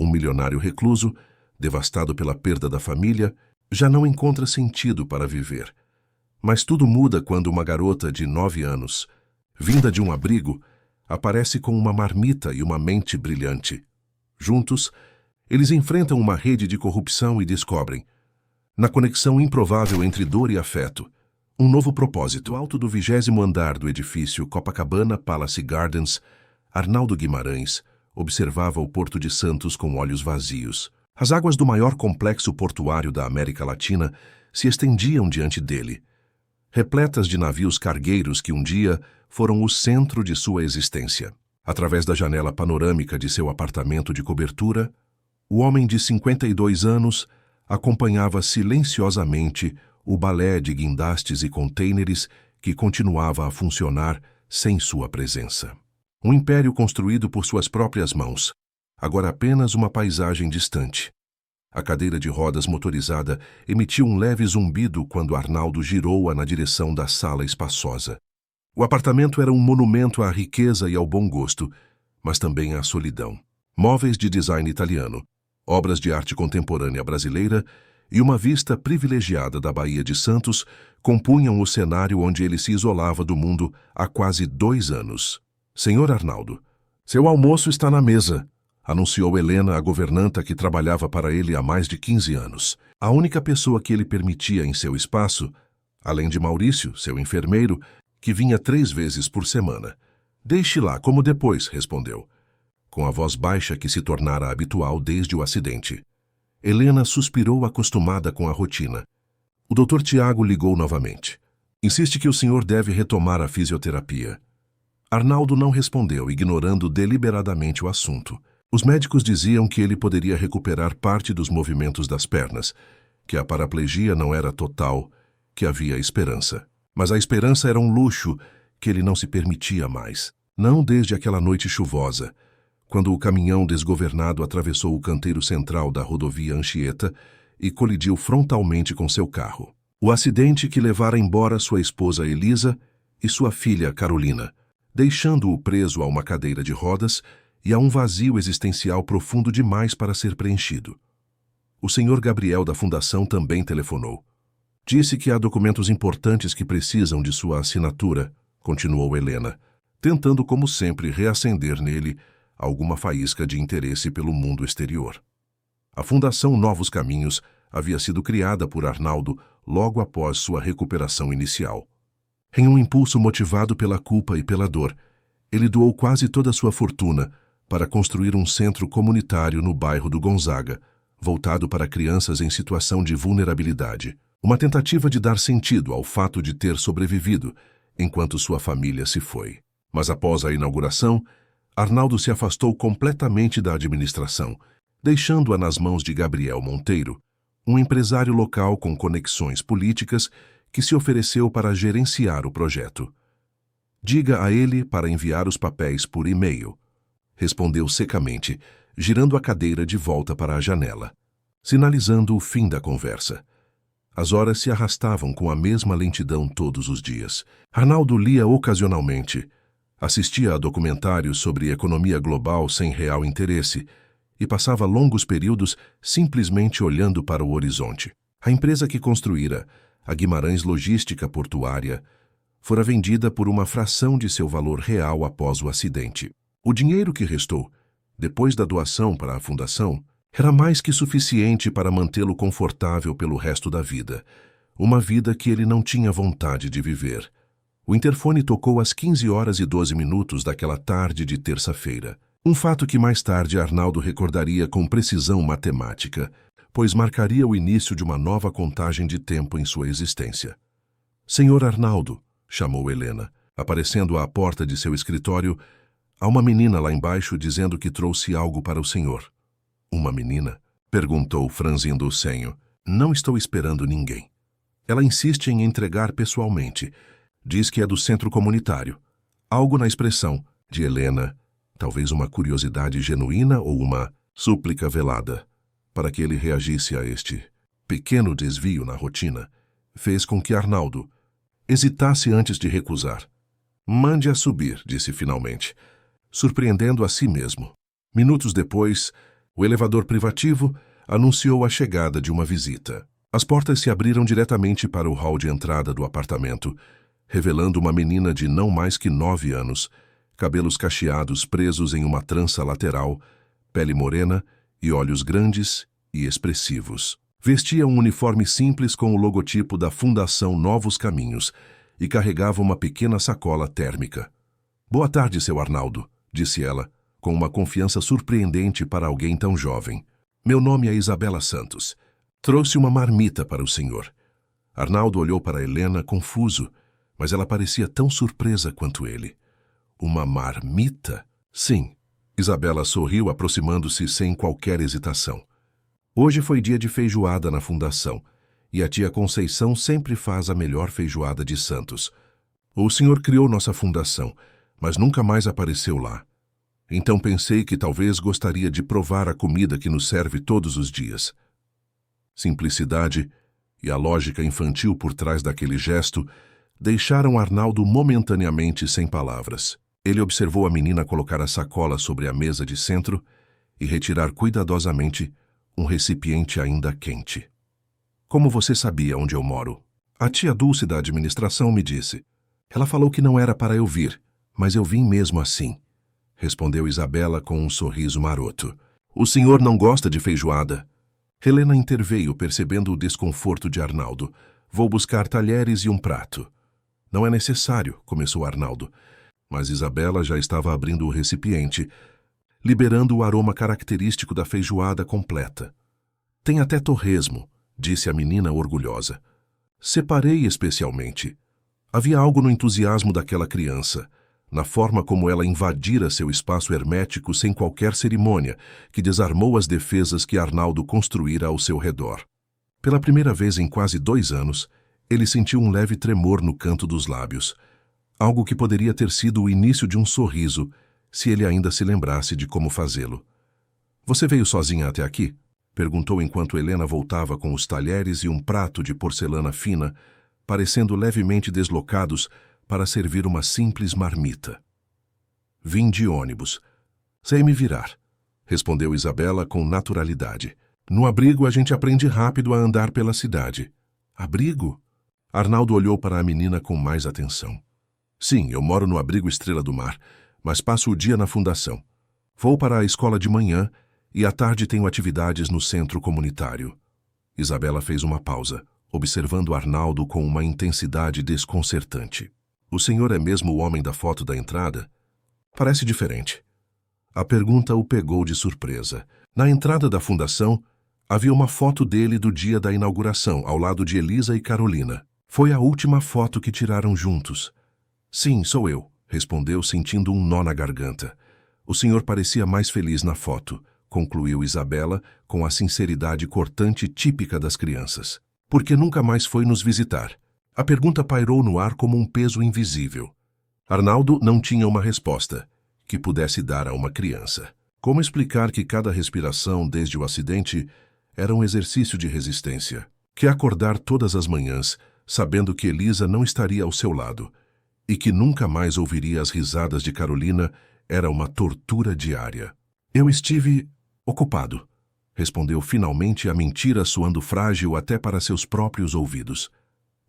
Um milionário recluso, devastado pela perda da família, já não encontra sentido para viver. Mas tudo muda quando uma garota de 9 anos, vinda de um abrigo, aparece com uma marmita e uma mente brilhante. Juntos, eles enfrentam uma rede de corrupção e descobrem, na conexão improvável entre dor e afeto, um novo propósito. Do alto do 20º andar do edifício Copacabana Palace Gardens, Arnaldo Guimarães observava o Porto de Santos com olhos vazios. As águas do maior complexo portuário da América Latina se estendiam diante dele, repletas de navios cargueiros que um dia foram o centro de sua existência. Através da janela panorâmica de seu apartamento de cobertura, o homem de 52 anos acompanhava silenciosamente o balé de guindastes e contêineres que continuava a funcionar sem sua presença. Um império construído por suas próprias mãos, agora apenas uma paisagem distante. A cadeira de rodas motorizada emitiu um leve zumbido quando Arnaldo girou-a na direção da sala espaçosa. O apartamento era um monumento à riqueza e ao bom gosto, mas também à solidão. Móveis de design italiano, obras de arte contemporânea brasileira e uma vista privilegiada da Baía de Santos compunham o cenário onde ele se isolava do mundo há quase 2 anos. Senhor Arnaldo, seu almoço está na mesa, anunciou Helena, a governanta que trabalhava para ele há mais de 15 anos. A única pessoa que ele permitia em seu espaço, além de Maurício, seu enfermeiro, que vinha 3 vezes por semana. Deixe lá, como depois, respondeu, com a voz baixa que se tornara habitual desde o acidente. Helena suspirou, acostumada com a rotina. O Dr. Tiago ligou novamente. Insiste que o senhor deve retomar a fisioterapia. Arnaldo não respondeu, ignorando deliberadamente o assunto. Os médicos diziam que ele poderia recuperar parte dos movimentos das pernas, que a paraplegia não era total, que havia esperança. Mas a esperança era um luxo que ele não se permitia mais. Não desde aquela noite chuvosa, quando o caminhão desgovernado atravessou o canteiro central da rodovia Anchieta e colidiu frontalmente com seu carro. O acidente que levara embora sua esposa Elisa e sua filha Carolina, deixando-o preso a uma cadeira de rodas e a um vazio existencial profundo demais para ser preenchido. O senhor Gabriel da Fundação também telefonou. Disse que há documentos importantes que precisam de sua assinatura, continuou Helena, tentando como sempre reacender nele alguma faísca de interesse pelo mundo exterior. A Fundação Novos Caminhos havia sido criada por Arnaldo logo após sua recuperação inicial. Em um impulso motivado pela culpa e pela dor, ele doou quase toda a sua fortuna para construir um centro comunitário no bairro do Gonzaga, voltado para crianças em situação de vulnerabilidade. Uma tentativa de dar sentido ao fato de ter sobrevivido enquanto sua família se foi. Mas após a inauguração, Arnaldo se afastou completamente da administração, deixando-a nas mãos de Gabriel Monteiro, um empresário local com conexões políticas que se ofereceu para gerenciar o projeto. Diga a ele para enviar os papéis por e-mail, respondeu secamente, girando a cadeira de volta para a janela, sinalizando o fim da conversa. As horas se arrastavam com a mesma lentidão todos os dias. Arnaldo lia ocasionalmente, assistia a documentários sobre economia global sem real interesse e passava longos períodos simplesmente olhando para o horizonte. A empresa que construíra, a Guimarães Logística Portuária, fora vendida por uma fração de seu valor real após o acidente. O dinheiro que restou, depois da doação para a fundação, era mais que suficiente para mantê-lo confortável pelo resto da vida, uma vida que ele não tinha vontade de viver. O interfone tocou às 15h12 daquela tarde de terça-feira. Um fato que mais tarde Arnaldo recordaria com precisão matemática, pois marcaria o início de uma nova contagem de tempo em sua existência. Senhor Arnaldo, chamou Helena, aparecendo à porta de seu escritório. Há uma menina lá embaixo dizendo que trouxe algo para o senhor. Uma menina? Perguntou, franzindo o senho. Não estou esperando ninguém. Ela insiste em entregar pessoalmente. Diz que é do centro comunitário. Algo na expressão de Helena, talvez uma curiosidade genuína ou uma súplica velada, para que ele reagisse a este pequeno desvio na rotina, fez com que Arnaldo hesitasse antes de recusar. Mande-a subir, disse finalmente, surpreendendo a si mesmo. Minutos depois, O elevador privativo anunciou a chegada de uma visita. As portas se abriram diretamente para o hall de entrada do apartamento, revelando uma menina de não mais que 9 anos, cabelos cacheados presos em uma trança lateral, pele morena e olhos grandes e expressivos. Vestia um uniforme simples com o logotipo da Fundação Novos Caminhos e carregava uma pequena sacola térmica. "Boa tarde, seu Arnaldo", disse ela, com uma confiança surpreendente para alguém tão jovem. "Meu nome é Isabela Santos. Trouxe uma marmita para o senhor." Arnaldo olhou para Helena confuso, mas ela parecia tão surpresa quanto ele. "Uma marmita?" "Sim." Isabela sorriu, aproximando-se sem qualquer hesitação. "Hoje foi dia de feijoada na fundação, e a tia Conceição sempre faz a melhor feijoada de Santos. O senhor criou nossa fundação, mas nunca mais apareceu lá. Então pensei que talvez gostaria de provar a comida que nos serve todos os dias." Simplicidade e a lógica infantil por trás daquele gesto deixaram Arnaldo momentaneamente sem palavras. Ele observou a menina colocar a sacola sobre a mesa de centro e retirar cuidadosamente um recipiente ainda quente. "Como você sabia onde eu moro?" "A tia Dulce da administração me disse. Ela falou que não era para eu vir, mas eu vim mesmo assim", respondeu Isabela com um sorriso maroto. "O senhor não gosta de feijoada?" Helena interveio, percebendo o desconforto de Arnaldo. "Vou buscar talheres e um prato." "Não é necessário", começou Arnaldo, mas Isabela já estava abrindo o recipiente, liberando o aroma característico da feijoada completa. "Tem até torresmo", disse a menina orgulhosa. "Separei especialmente." Havia algo no entusiasmo daquela criança, na forma como ela invadira seu espaço hermético sem qualquer cerimônia, que desarmou as defesas que Arnaldo construíra ao seu redor. Pela primeira vez em quase 2 anos, ele sentiu um leve tremor no canto dos lábios, algo que poderia ter sido o início de um sorriso, se ele ainda se lembrasse de como fazê-lo. "Você veio sozinha até aqui?" perguntou enquanto Helena voltava com os talheres e um prato de porcelana fina, parecendo levemente deslocados para servir uma simples marmita. "Vim de ônibus. Sei me virar", respondeu Isabela com naturalidade. "No abrigo a gente aprende rápido a andar pela cidade." "Abrigo?" Arnaldo olhou para a menina com mais atenção. "Sim, eu moro no abrigo Estrela do Mar, mas passo o dia na fundação. Vou para a escola de manhã e à tarde tenho atividades no centro comunitário." Isabela fez uma pausa, observando Arnaldo com uma intensidade desconcertante. "O senhor é mesmo o homem da foto da entrada?" "Parece diferente." A pergunta o pegou de surpresa. Na entrada da fundação, havia uma foto dele do dia da inauguração, ao lado de Elisa e Carolina. Foi a última foto que tiraram juntos. "Sim, sou eu", respondeu, sentindo um nó na garganta. "O senhor parecia mais feliz na foto", concluiu Isabela com a sinceridade cortante típica das crianças. "Por que nunca mais foi nos visitar?" A pergunta pairou no ar como um peso invisível. Arnaldo não tinha uma resposta que pudesse dar a uma criança. Como explicar que cada respiração desde o acidente era um exercício de resistência? Que acordar todas as manhãs sabendo que Elisa não estaria ao seu lado e que nunca mais ouviria as risadas de Carolina era uma tortura diária. "Eu estive ocupado", respondeu finalmente a mentira soando frágil até para seus próprios ouvidos.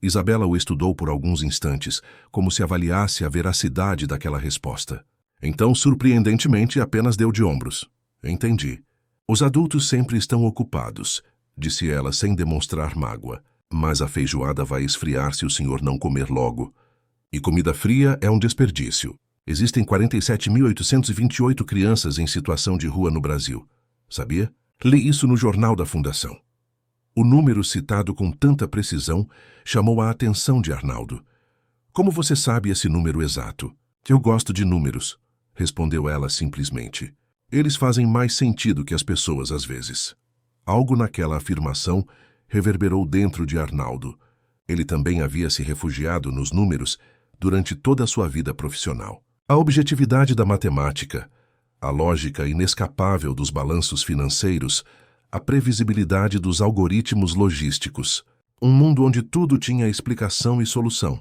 Isabela o estudou por alguns instantes, como se avaliasse a veracidade daquela resposta. Então, surpreendentemente, apenas deu de ombros. "Entendi. Os adultos sempre estão ocupados", disse ela sem demonstrar mágoa. "Mas a feijoada vai esfriar se o senhor não comer logo. E comida fria é um desperdício. Existem 47.828 crianças em situação de rua no Brasil. Sabia? Li isso no jornal da Fundação." O número citado com tanta precisão chamou a atenção de Arnaldo. "Como você sabe esse número exato?" "Eu gosto de números", respondeu ela simplesmente. "Eles fazem mais sentido que as pessoas às vezes." Algo naquela afirmação reverberou dentro de Arnaldo. Ele também havia se refugiado nos números durante toda a sua vida profissional. A objetividade da matemática, a lógica inescapável dos balanços financeiros, a previsibilidade dos algoritmos logísticos. Um mundo onde tudo tinha explicação e solução.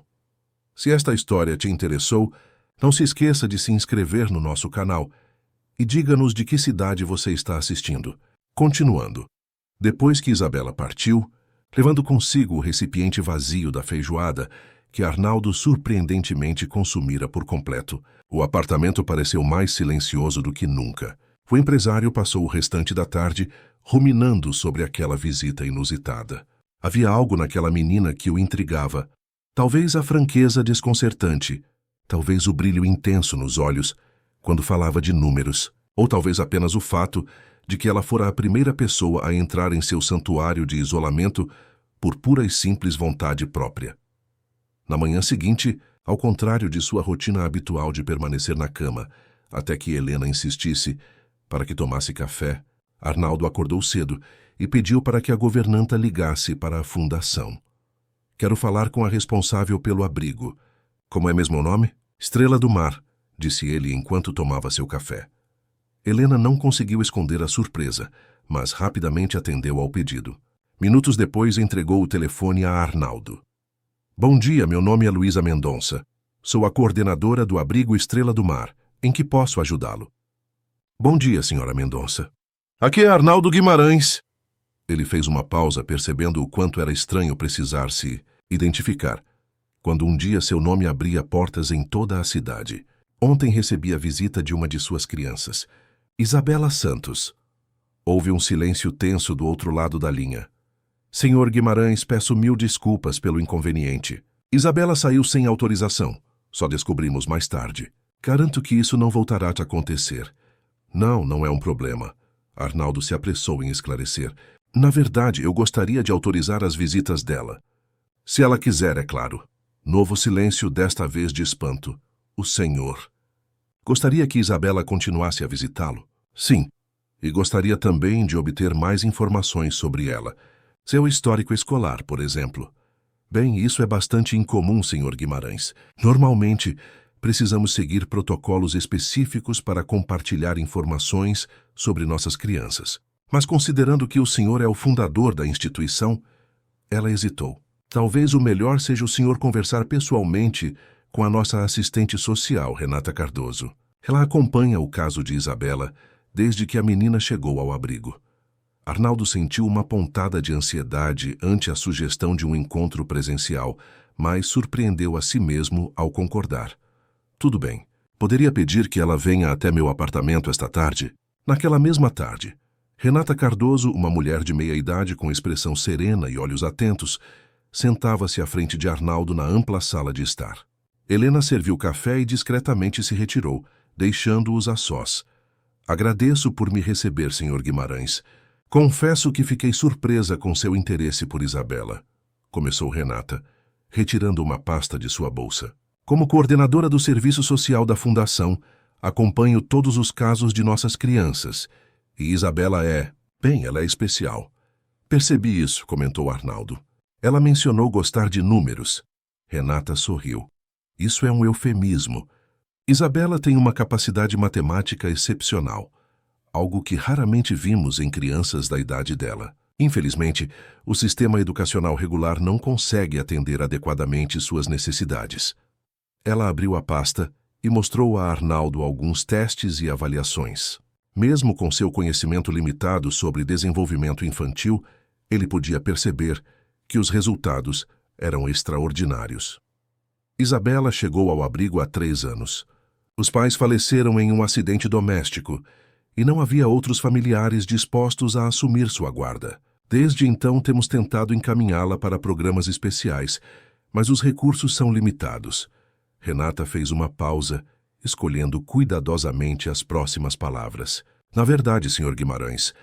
Se esta história te interessou, não se esqueça de se inscrever no nosso canal e diga-nos de que cidade você está assistindo. Continuando. Depois que Isabela partiu, levando consigo o recipiente vazio da feijoada, que Arnaldo surpreendentemente consumira por completo, o apartamento pareceu mais silencioso do que nunca. O empresário passou o restante da tarde ruminando sobre aquela visita inusitada. Havia algo naquela menina que o intrigava. Talvez a franqueza desconcertante, talvez o brilho intenso nos olhos quando falava de números, ou talvez apenas o fato de que ela fora a primeira pessoa a entrar em seu santuário de isolamento por pura e simples vontade própria. Na manhã seguinte, ao contrário de sua rotina habitual de permanecer na cama até que Helena insistisse para que tomasse café, Arnaldo acordou cedo e pediu para que a governanta ligasse para a fundação. Quero falar com a responsável pelo abrigo. Como é mesmo o nome? Estrela do Mar, disse ele enquanto tomava seu café. Helena não conseguiu esconder a surpresa, mas rapidamente atendeu ao pedido. Minutos depois entregou o telefone a Arnaldo. Bom dia, meu nome é Luísa Mendonça. Sou a coordenadora do abrigo Estrela do Mar. Em que posso ajudá-lo? Bom dia, senhora Mendonça. Aqui é Arnaldo Guimarães. Ele fez uma pausa, percebendo o quanto era estranho precisar se identificar, quando um dia seu nome abria portas em toda a cidade. Ontem recebi a visita de uma de suas crianças, Isabela Santos. Houve um silêncio tenso do outro lado da linha. Senhor Guimarães, peço mil desculpas pelo inconveniente. Isabela saiu sem autorização. Só descobrimos mais tarde. Garanto que isso não voltará a te acontecer. Não é um problema. Arnaldo se apressou em esclarecer. Na verdade, eu gostaria de autorizar as visitas dela. Se ela quiser, é claro. Novo silêncio, desta vez de espanto. O senhor. Gostaria que Isabela continuasse a visitá-lo? Sim. E gostaria também de obter mais informações sobre ela. Seu histórico escolar, por exemplo. Bem, isso é bastante incomum, senhor Guimarães. Normalmente, precisamos seguir protocolos específicos para compartilhar informações sobre nossas crianças. Mas considerando que o senhor é o fundador da instituição, ela hesitou. Talvez o melhor seja o senhor conversar pessoalmente com a nossa assistente social, Renata Cardoso. Ela acompanha o caso de Isabela desde que a menina chegou ao abrigo. Arnaldo sentiu uma pontada de ansiedade ante a sugestão de um encontro presencial, mas surpreendeu a si mesmo ao concordar. Tudo bem. Poderia pedir que ela venha até meu apartamento esta tarde? Naquela mesma tarde, Renata Cardoso, uma mulher de meia-idade com expressão serena e olhos atentos, sentava-se à frente de Arnaldo na ampla sala de estar. Helena serviu café e discretamente se retirou, deixando-os a sós. Agradeço por me receber, senhor Guimarães. Confesso que fiquei surpresa com seu interesse por Isabela, começou Renata, retirando uma pasta de sua bolsa. Como coordenadora do Serviço Social da Fundação, acompanho todos os casos de nossas crianças, e Isabela ela é especial. Percebi isso, comentou Arnaldo. Ela mencionou gostar de números. Renata sorriu. Isso é um eufemismo. Isabela tem uma capacidade matemática excepcional, algo que raramente vimos em crianças da idade dela. Infelizmente, o sistema educacional regular não consegue atender adequadamente suas necessidades. Ela abriu a pasta e mostrou a Arnaldo alguns testes e avaliações. Mesmo com seu conhecimento limitado sobre desenvolvimento infantil, ele podia perceber que os resultados eram extraordinários. Isabela chegou ao abrigo há 3 anos. Os pais faleceram em um acidente doméstico e não havia outros familiares dispostos a assumir sua guarda. Desde então temos tentado encaminhá-la para programas especiais, mas os recursos são limitados. Renata fez uma pausa, escolhendo cuidadosamente as próximas palavras. Na verdade, senhor Guimarães,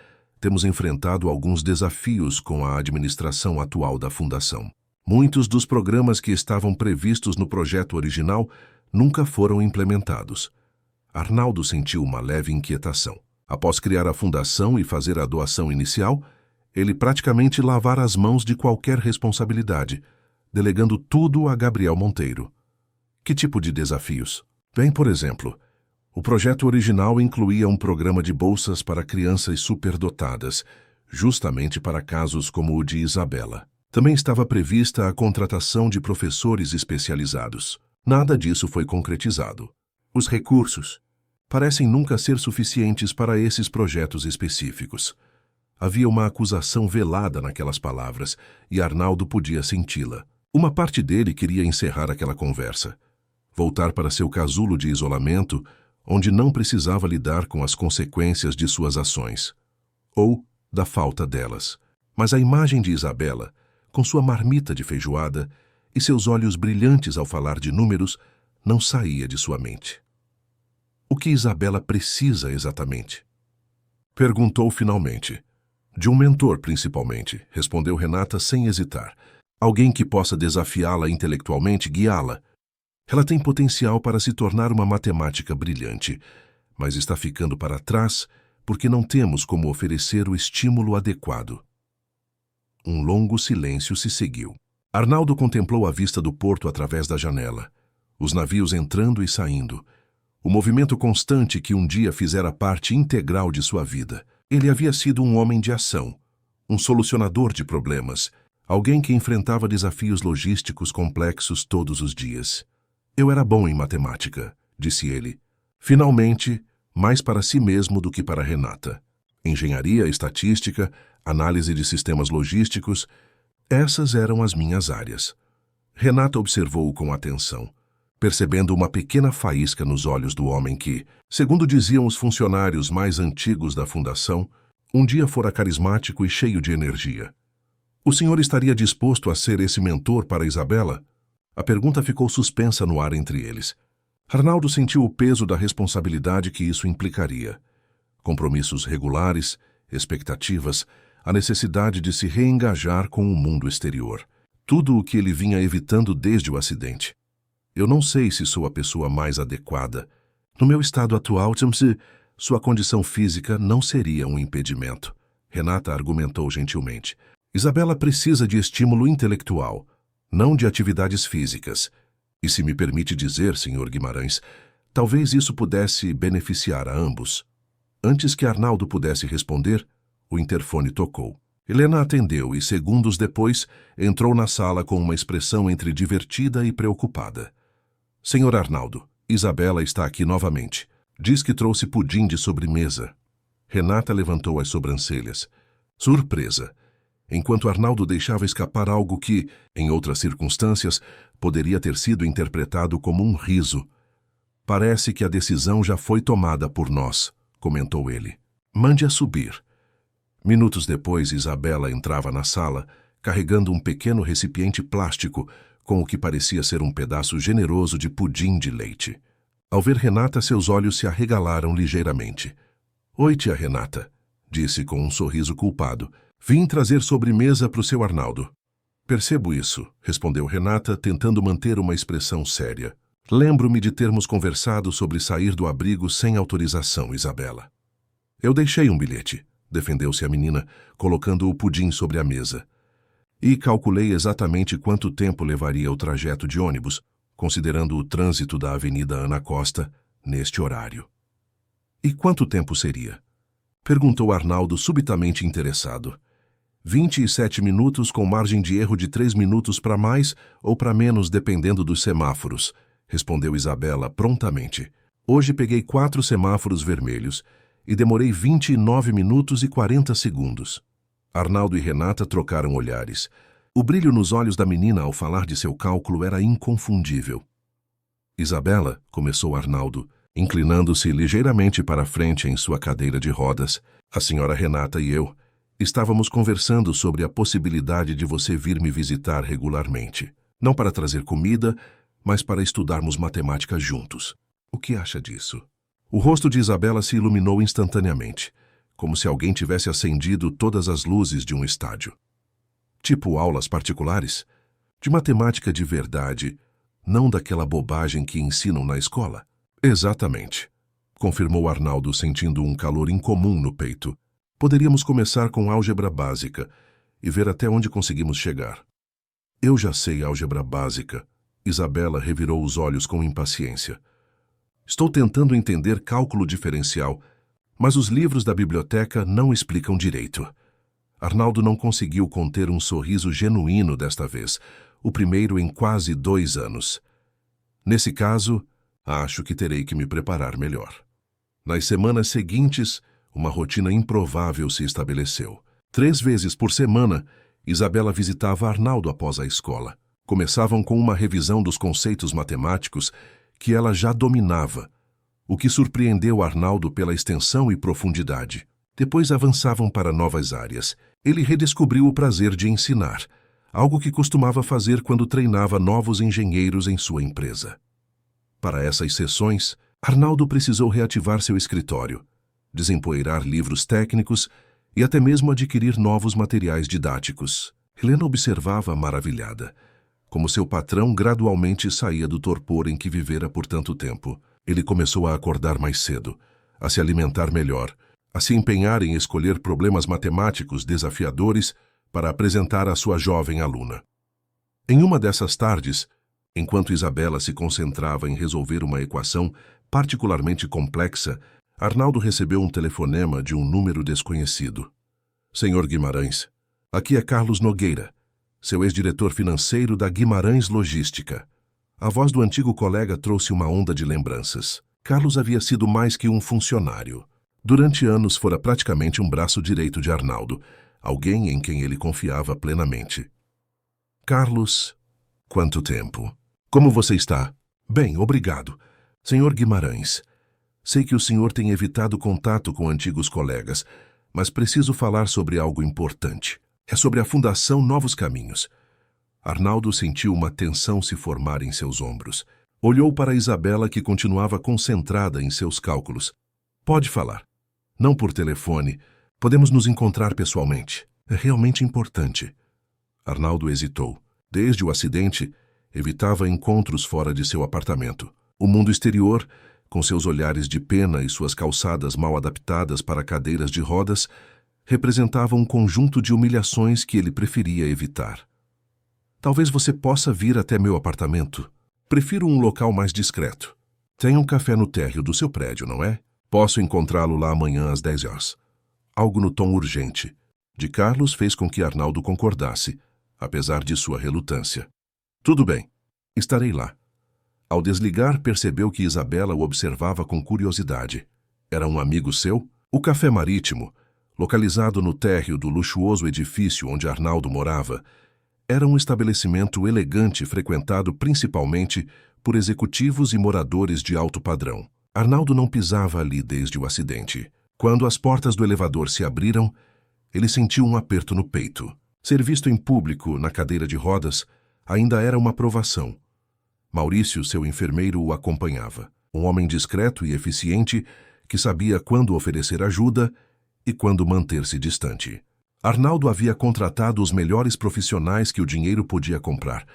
temos enfrentado alguns desafios com a administração atual da Fundação. Muitos dos programas que estavam previstos no projeto original nunca foram implementados. Arnaldo sentiu uma leve inquietação. Após criar a fundação e fazer a doação inicial, ele praticamente lavara as mãos de qualquer responsabilidade, delegando tudo a Gabriel Monteiro. Que tipo de desafios? Bem, por exemplo, o projeto original incluía um programa de bolsas para crianças superdotadas, justamente para casos como o de Isabela. Também estava prevista a contratação de professores especializados. Nada disso foi concretizado. Os recursos. parecem nunca ser suficientes para esses projetos específicos. Havia uma acusação velada naquelas palavras, e Arnaldo podia senti-la. Uma parte dele queria encerrar aquela conversa, voltar para seu casulo de isolamento, onde não precisava lidar com as consequências de suas ações, ou da falta delas. Mas a imagem de Isabela, com sua marmita de feijoada e seus olhos brilhantes ao falar de números, não saía de sua mente. O que Isabela precisa exatamente? Perguntou finalmente. De um mentor, principalmente, respondeu Renata sem hesitar. Alguém que possa desafiá-la intelectualmente, guiá-la. Ela tem potencial para se tornar uma matemática brilhante, mas está ficando para trás porque não temos como oferecer o estímulo adequado. Um longo silêncio se seguiu. Arnaldo contemplou a vista do porto através da janela, os navios entrando e saindo, o movimento constante que um dia fizera parte integral de sua vida. Ele havia sido um homem de ação, um solucionador de problemas, alguém que enfrentava desafios logísticos complexos todos os dias. Eu era bom em matemática, disse ele. Finalmente, mais para si mesmo do que para Renata. Engenharia, estatística, análise de sistemas logísticos, essas eram as minhas áreas. Renata observou-o com atenção, percebendo uma pequena faísca nos olhos do homem que, segundo diziam os funcionários mais antigos da fundação, um dia fora carismático e cheio de energia. O senhor estaria disposto a ser esse mentor para Isabela? A pergunta ficou suspensa no ar entre eles. Arnaldo sentiu o peso da responsabilidade que isso implicaria. Compromissos regulares, expectativas, a necessidade de se reengajar com o mundo exterior. Tudo o que ele vinha evitando desde o acidente. Eu não sei se sou a pessoa mais adequada. No meu estado atual, sua condição física não seria um impedimento. Renata argumentou gentilmente. Isabela precisa de estímulo intelectual, não de atividades físicas. E se me permite dizer, Sr. Guimarães, talvez isso pudesse beneficiar a ambos. Antes que Arnaldo pudesse responder, o interfone tocou. Helena atendeu e, segundos depois, entrou na sala com uma expressão entre divertida e preocupada. Senhor Arnaldo, Isabela está aqui novamente. Diz que trouxe pudim de sobremesa. Renata levantou as sobrancelhas. Surpresa. Enquanto Arnaldo deixava escapar algo que, em outras circunstâncias, poderia ter sido interpretado como um riso. Parece que a decisão já foi tomada por nós, comentou ele. Mande-a subir. Minutos depois, Isabela entrava na sala, carregando um pequeno recipiente plástico com o que parecia ser um pedaço generoso de pudim de leite. Ao ver Renata, seus olhos se arregalaram ligeiramente. Oi, tia Renata, disse com um sorriso culpado. Vim trazer sobremesa para o seu Arnaldo. Percebo isso, respondeu Renata, tentando manter uma expressão séria. Lembro-me de termos conversado sobre sair do abrigo sem autorização, Isabela. Eu deixei um bilhete, defendeu-se a menina, colocando o pudim sobre a mesa. E calculei exatamente quanto tempo levaria o trajeto de ônibus, considerando o trânsito da Avenida Ana Costa, neste horário. E quanto tempo seria? Perguntou Arnaldo subitamente interessado. 27 minutos com margem de erro de 3 minutos para mais ou para menos dependendo dos semáforos, respondeu Isabela prontamente. Hoje peguei 4 semáforos vermelhos e demorei 29 minutos e 40 segundos. Arnaldo e Renata trocaram olhares. O brilho nos olhos da menina ao falar de seu cálculo era inconfundível. Isabela, começou Arnaldo, inclinando-se ligeiramente para a frente em sua cadeira de rodas, a senhora Renata e eu estávamos conversando sobre a possibilidade de você vir me visitar regularmente. Não para trazer comida, mas para estudarmos matemática juntos. O que acha disso? O rosto de Isabela se iluminou instantaneamente, como se alguém tivesse acendido todas as luzes de um estádio. Tipo aulas particulares? De matemática de verdade, não daquela bobagem que ensinam na escola? Exatamente, confirmou Arnaldo, sentindo um calor incomum no peito. Poderíamos começar com álgebra básica e ver até onde conseguimos chegar. Eu já sei álgebra básica. Isabela revirou os olhos com impaciência. Estou tentando entender cálculo diferencial, mas os livros da biblioteca não explicam direito. Arnaldo não conseguiu conter um sorriso genuíno desta vez, o primeiro em quase 2 anos. Nesse caso, acho que terei que me preparar melhor. Nas semanas seguintes, uma rotina improvável se estabeleceu. 3 vezes por semana, Isabela visitava Arnaldo após a escola. Começavam com uma revisão dos conceitos matemáticos que ela já dominava, o que surpreendeu Arnaldo pela extensão e profundidade. Depois avançavam para novas áreas. Ele redescobriu o prazer de ensinar, algo que costumava fazer quando treinava novos engenheiros em sua empresa. Para essas sessões, Arnaldo precisou reativar seu escritório, desempoeirar livros técnicos e até mesmo adquirir novos materiais didáticos. Helena observava maravilhada, como seu patrão gradualmente saía do torpor em que vivera por tanto tempo. Ele começou a acordar mais cedo, a se alimentar melhor, a se empenhar em escolher problemas matemáticos desafiadores para apresentar à sua jovem aluna. Em uma dessas tardes, enquanto Isabela se concentrava em resolver uma equação particularmente complexa, Arnaldo recebeu um telefonema de um número desconhecido. Senhor Guimarães, aqui é Carlos Nogueira, seu ex-diretor financeiro da Guimarães Logística. A voz do antigo colega trouxe uma onda de lembranças. Carlos havia sido mais que um funcionário. Durante anos fora praticamente um braço direito de Arnaldo, alguém em quem ele confiava plenamente. Carlos, quanto tempo? Como você está? Bem, obrigado. Senhor Guimarães, sei que o senhor tem evitado contato com antigos colegas, mas preciso falar sobre algo importante. É sobre a Fundação Novos Caminhos. Arnaldo sentiu uma tensão se formar em seus ombros. Olhou para Isabela, que continuava concentrada em seus cálculos. Pode falar. Não por telefone. Podemos nos encontrar pessoalmente. É realmente importante. Arnaldo hesitou. Desde o acidente, evitava encontros fora de seu apartamento. O mundo exterior, com seus olhares de pena e suas calçadas mal adaptadas para cadeiras de rodas, representava um conjunto de humilhações que ele preferia evitar. Talvez você possa vir até meu apartamento. Prefiro um local mais discreto. Tem um café no térreo do seu prédio, não é? Posso encontrá-lo lá amanhã às 10 horas. Algo no tom urgente de Carlos fez com que Arnaldo concordasse, apesar de sua relutância. Tudo bem, estarei lá. Ao desligar, percebeu que Isabela o observava com curiosidade. Era um amigo seu? O Café Marítimo, localizado no térreo do luxuoso edifício onde Arnaldo morava, era um estabelecimento elegante frequentado principalmente por executivos e moradores de alto padrão. Arnaldo não pisava ali desde o acidente. Quando as portas do elevador se abriram, ele sentiu um aperto no peito. Ser visto em público, na cadeira de rodas, ainda era uma provação. Maurício, seu enfermeiro, o acompanhava. Um homem discreto e eficiente que sabia quando oferecer ajuda e quando manter-se distante. Arnaldo havia contratado os melhores profissionais que o dinheiro podia comprar,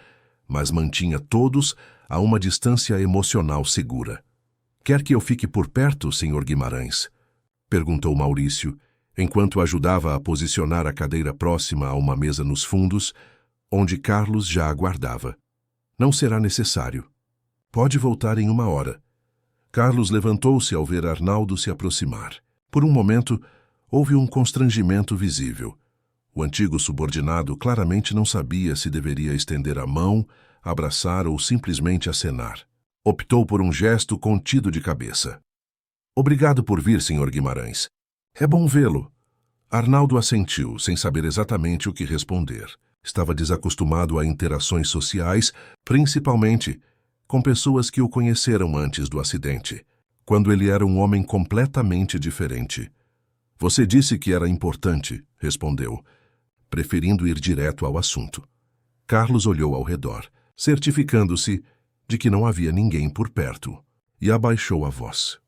mas mantinha todos a uma distância emocional segura. Quer que eu fique por perto, senhor Guimarães? Perguntou Maurício, enquanto ajudava a posicionar a cadeira próxima a uma mesa nos fundos, onde Carlos já aguardava. Não será necessário. Pode voltar em 1 hora. Carlos levantou-se ao ver Arnaldo se aproximar. Por um momento, houve um constrangimento visível. O antigo subordinado claramente não sabia se deveria estender a mão, abraçar ou simplesmente acenar. Optou por um gesto contido de cabeça. Obrigado por vir, senhor Guimarães. É bom vê-lo. Arnaldo assentiu, sem saber exatamente o que responder. Estava desacostumado a interações sociais, principalmente com pessoas que o conheceram antes do acidente, quando ele era um homem completamente diferente. Você disse que era importante, respondeu, preferindo ir direto ao assunto. Carlos olhou ao redor, certificando-se de que não havia ninguém por perto, e abaixou a voz.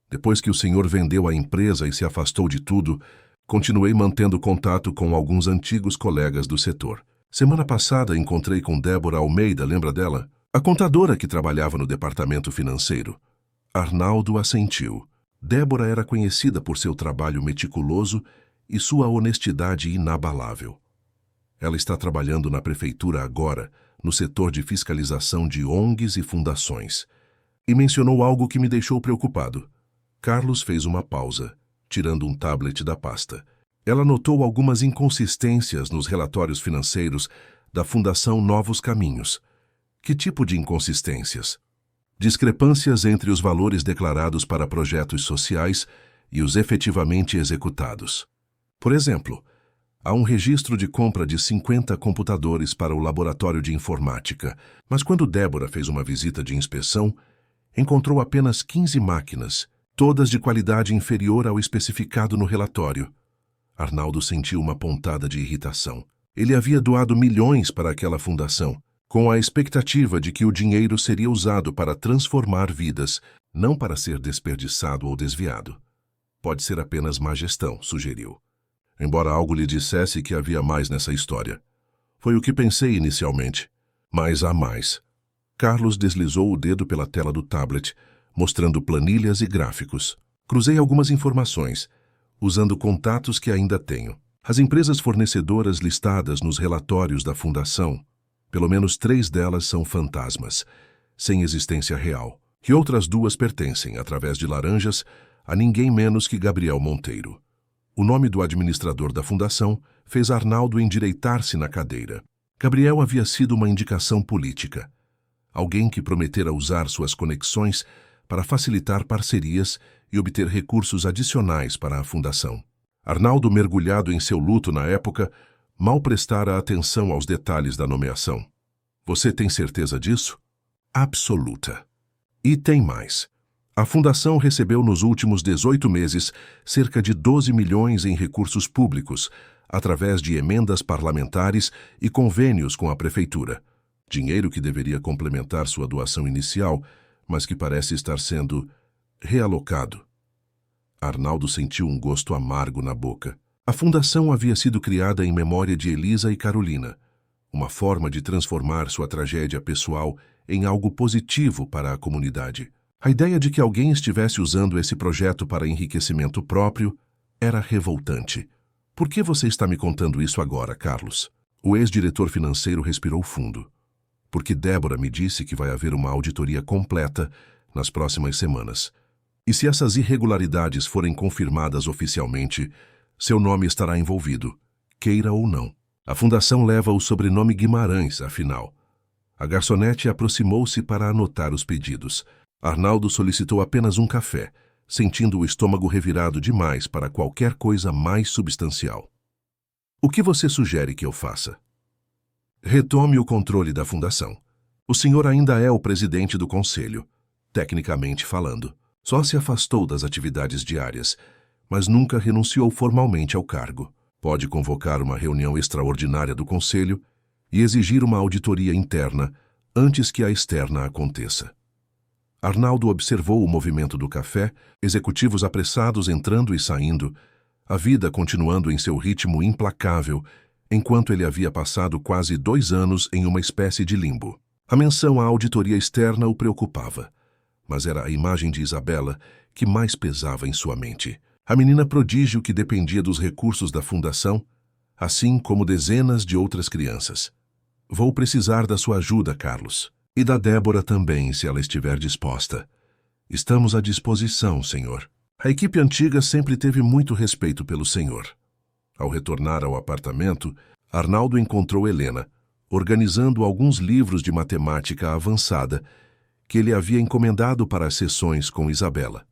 Depois que o senhor vendeu a empresa e se afastou de tudo, continuei mantendo contato com alguns antigos colegas do setor. Semana passada encontrei com Débora Almeida, lembra dela? A contadora que trabalhava no departamento financeiro. Arnaldo assentiu. Débora era conhecida por seu trabalho meticuloso e sua honestidade inabalável. Ela está trabalhando na prefeitura agora, no setor de fiscalização de ONGs e fundações. E mencionou algo que me deixou preocupado. Carlos fez uma pausa, tirando um tablet da pasta. Ela notou algumas inconsistências nos relatórios financeiros da Fundação Novos Caminhos. Que tipo de inconsistências? Discrepâncias entre os valores declarados para projetos sociais e os efetivamente executados. Por exemplo, há um registro de compra de 50 computadores para o laboratório de informática, mas quando Débora fez uma visita de inspeção, encontrou apenas 15 máquinas, todas de qualidade inferior ao especificado no relatório. Arnaldo sentiu uma pontada de irritação. Ele havia doado milhões para aquela fundação, com a expectativa de que o dinheiro seria usado para transformar vidas, não para ser desperdiçado ou desviado. Pode ser apenas má gestão, sugeriu. Embora algo lhe dissesse que havia mais nessa história. Foi o que pensei inicialmente, mas há mais. Carlos deslizou o dedo pela tela do tablet, mostrando planilhas e gráficos. Cruzei algumas informações, usando contatos que ainda tenho. As empresas fornecedoras listadas nos relatórios da Fundação, pelo menos 3 delas são fantasmas, sem existência real, e outras 2 pertencem, através de laranjas, a ninguém menos que Gabriel Monteiro. O nome do administrador da Fundação fez Arnaldo endireitar-se na cadeira. Gabriel havia sido uma indicação política. Alguém que prometera usar suas conexões para facilitar parcerias e obter recursos adicionais para a Fundação. Arnaldo, mergulhado em seu luto na época, mal prestara atenção aos detalhes da nomeação. Você tem certeza disso? Absoluta. E tem mais. A Fundação recebeu nos últimos 18 meses cerca de 12 milhões em recursos públicos, através de emendas parlamentares e convênios com a Prefeitura. Dinheiro que deveria complementar sua doação inicial, mas que parece estar sendo realocado. Arnaldo sentiu um gosto amargo na boca. A Fundação havia sido criada em memória de Elisa e Carolina, uma forma de transformar sua tragédia pessoal em algo positivo para a comunidade. A ideia de que alguém estivesse usando esse projeto para enriquecimento próprio era revoltante. Por que você está me contando isso agora, Carlos? O ex-diretor financeiro respirou fundo. Porque Débora me disse que vai haver uma auditoria completa nas próximas semanas. E se essas irregularidades forem confirmadas oficialmente, seu nome estará envolvido, queira ou não. A Fundação leva o sobrenome Guimarães, afinal. A garçonete aproximou-se para anotar os pedidos. Arnaldo solicitou apenas um café, sentindo o estômago revirado demais para qualquer coisa mais substancial. O que você sugere que eu faça? Retome o controle da Fundação. O senhor ainda é o presidente do conselho, tecnicamente falando. Só se afastou das atividades diárias, mas nunca renunciou formalmente ao cargo. Pode convocar uma reunião extraordinária do conselho e exigir uma auditoria interna antes que a externa aconteça. Arnaldo observou o movimento do café, executivos apressados entrando e saindo, a vida continuando em seu ritmo implacável, enquanto ele havia passado quase 2 anos em uma espécie de limbo. A menção à auditoria externa o preocupava, mas era a imagem de Isabela que mais pesava em sua mente. A menina prodígio que dependia dos recursos da Fundação, assim como dezenas de outras crianças. Vou precisar da sua ajuda, Carlos. E da Débora também, se ela estiver disposta. Estamos à disposição, senhor. A equipe antiga sempre teve muito respeito pelo senhor. Ao retornar ao apartamento, Arnaldo encontrou Helena, organizando alguns livros de matemática avançada que ele havia encomendado para as sessões com Isabela.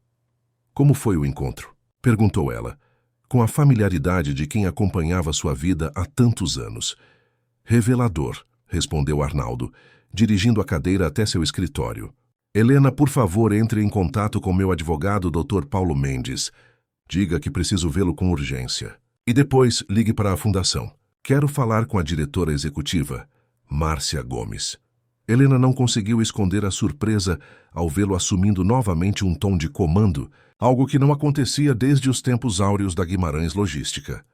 Como foi o encontro? Perguntou ela, com a familiaridade de quem acompanhava sua vida há tantos anos. Revelador, respondeu Arnaldo, dirigindo a cadeira até seu escritório. Helena, por favor, entre em contato com meu advogado, Dr. Paulo Mendes. Diga que preciso vê-lo com urgência. E depois ligue para a Fundação. Quero falar com a diretora executiva, Márcia Gomes. Helena não conseguiu esconder a surpresa ao vê-lo assumindo novamente um tom de comando, algo que não acontecia desde os tempos áureos da Guimarães Logística.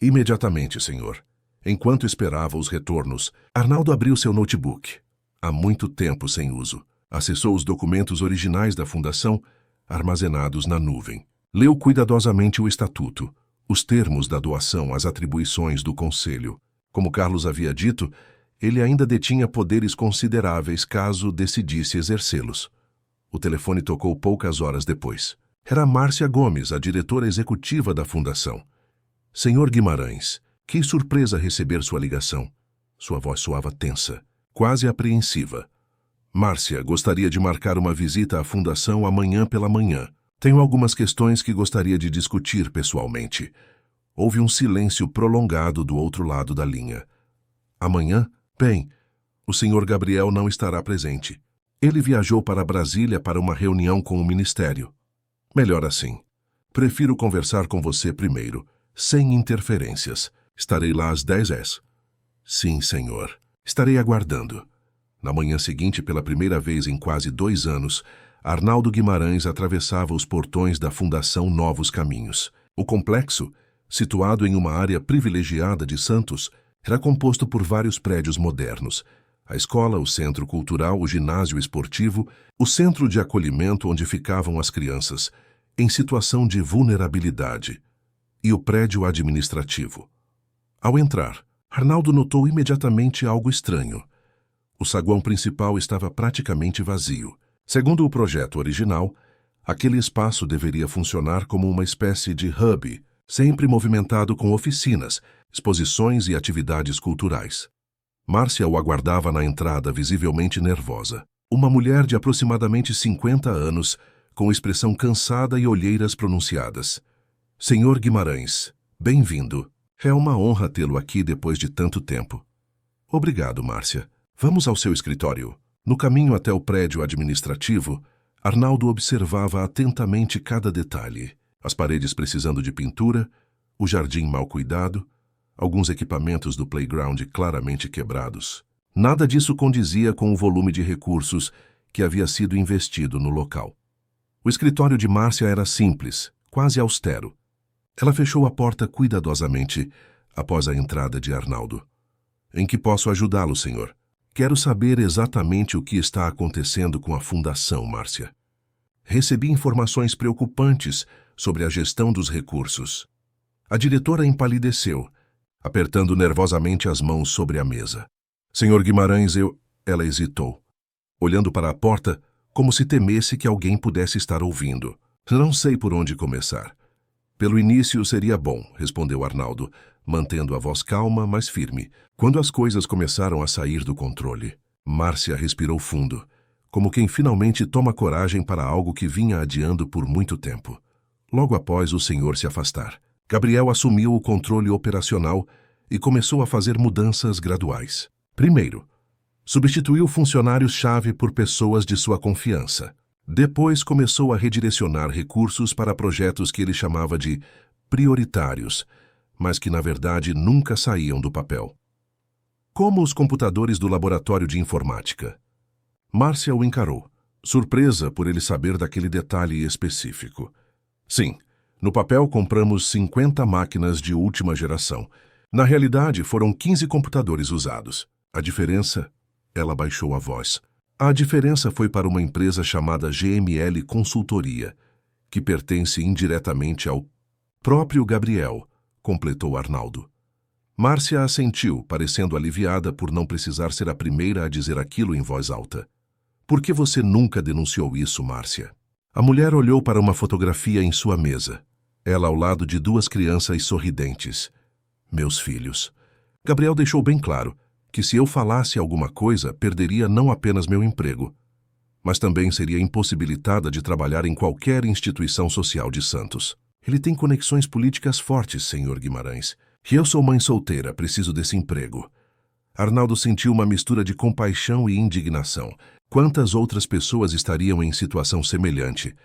Imediatamente, senhor. Enquanto esperava os retornos, Arnaldo abriu seu notebook. Há muito tempo sem uso. Acessou os documentos originais da Fundação, armazenados na nuvem. Leu cuidadosamente o estatuto, os termos da doação, as atribuições do conselho. Como Carlos havia dito, ele ainda detinha poderes consideráveis caso decidisse exercê-los. O telefone tocou poucas horas depois. Era Márcia Gomes, a diretora executiva da Fundação. Senhor Guimarães, que surpresa receber sua ligação. Sua voz soava tensa, quase apreensiva. Márcia gostaria de marcar uma visita à fundação amanhã pela manhã. Tenho algumas questões que gostaria de discutir pessoalmente. Houve um silêncio prolongado do outro lado da linha. Amanhã? Bem, o Sr. Gabriel não estará presente. Ele viajou para Brasília para uma reunião com o Ministério. Melhor assim. Prefiro conversar com você primeiro, sem interferências. Estarei lá às 10h. Sim, senhor. Estarei aguardando. Na manhã seguinte, pela primeira vez em quase 2 anos, Arnaldo Guimarães atravessava os portões da Fundação Novos Caminhos. O complexo, situado em uma área privilegiada de Santos, era composto por vários prédios modernos. A escola, o centro cultural, o ginásio esportivo, o centro de acolhimento onde ficavam as crianças, em situação de vulnerabilidade, e o prédio administrativo. Ao entrar, Arnaldo notou imediatamente algo estranho. O saguão principal estava praticamente vazio. Segundo o projeto original, aquele espaço deveria funcionar como uma espécie de hub, sempre movimentado com oficinas, exposições e atividades culturais. Márcia o aguardava na entrada, visivelmente nervosa. Uma mulher de aproximadamente 50 anos, com expressão cansada e olheiras pronunciadas. Senhor Guimarães, bem-vindo. É uma honra tê-lo aqui depois de tanto tempo. Obrigado, Márcia. Vamos ao seu escritório. No caminho até o prédio administrativo, Arnaldo observava atentamente cada detalhe. As paredes precisando de pintura, o jardim mal cuidado, alguns equipamentos do playground claramente quebrados. Nada disso condizia com o volume de recursos que havia sido investido no local. O escritório de Márcia era simples, quase austero. Ela fechou a porta cuidadosamente após a entrada de Arnaldo. Em que posso ajudá-lo, senhor? Quero saber exatamente o que está acontecendo com a fundação, Márcia. Recebi informações preocupantes sobre a gestão dos recursos. A diretora empalideceu, apertando nervosamente as mãos sobre a mesa. Senhor Guimarães, Ela hesitou, olhando para a porta como se temesse que alguém pudesse estar ouvindo. Não sei por onde começar. Pelo início seria bom, respondeu Arnaldo, mantendo a voz calma, mas firme, quando as coisas começaram a sair do controle. Márcia respirou fundo, como quem finalmente toma coragem para algo que vinha adiando por muito tempo. Logo após o senhor se afastar, Gabriel assumiu o controle operacional e começou a fazer mudanças graduais. Primeiro, substituiu funcionários-chave por pessoas de sua confiança. Depois começou a redirecionar recursos para projetos que ele chamava de prioritários, mas que na verdade nunca saíam do papel. Como os computadores do laboratório de informática. Márcia o encarou, surpresa por ele saber daquele detalhe específico. Sim, no papel compramos 50 máquinas de última geração. Na realidade, foram 15 computadores usados. A diferença? Ela baixou a voz. A diferença foi para uma empresa chamada GML Consultoria, que pertence indiretamente ao próprio Gabriel, completou Arnaldo. Márcia assentiu, parecendo aliviada por não precisar ser a primeira a dizer aquilo em voz alta. Por que você nunca denunciou isso, Márcia? A mulher olhou para uma fotografia em sua mesa. Ela ao lado de 2 crianças sorridentes. Meus filhos. Gabriel deixou bem claro que se eu falasse alguma coisa, perderia não apenas meu emprego, mas também seria impossibilitada de trabalhar em qualquer instituição social de Santos. Ele tem conexões políticas fortes, senhor Guimarães. E eu sou mãe solteira, preciso desse emprego. Arnaldo sentiu uma mistura de compaixão e indignação. Quantas outras pessoas estariam em situação semelhante,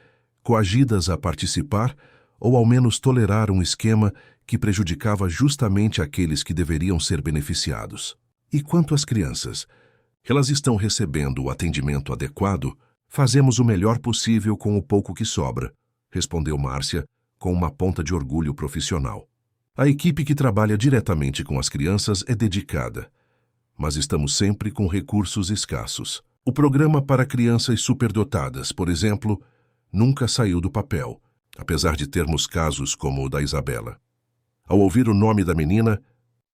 coagidas a participar ou ao menos tolerar um esquema que prejudicava justamente aqueles que deveriam ser beneficiados? E quanto às crianças? Elas estão recebendo o atendimento adequado? Fazemos o melhor possível com o pouco que sobra, respondeu Márcia, com uma ponta de orgulho profissional. A equipe que trabalha diretamente com as crianças é dedicada, mas estamos sempre com recursos escassos. O programa para crianças superdotadas, por exemplo, nunca saiu do papel, apesar de termos casos como o da Isabela. Ao ouvir o nome da menina,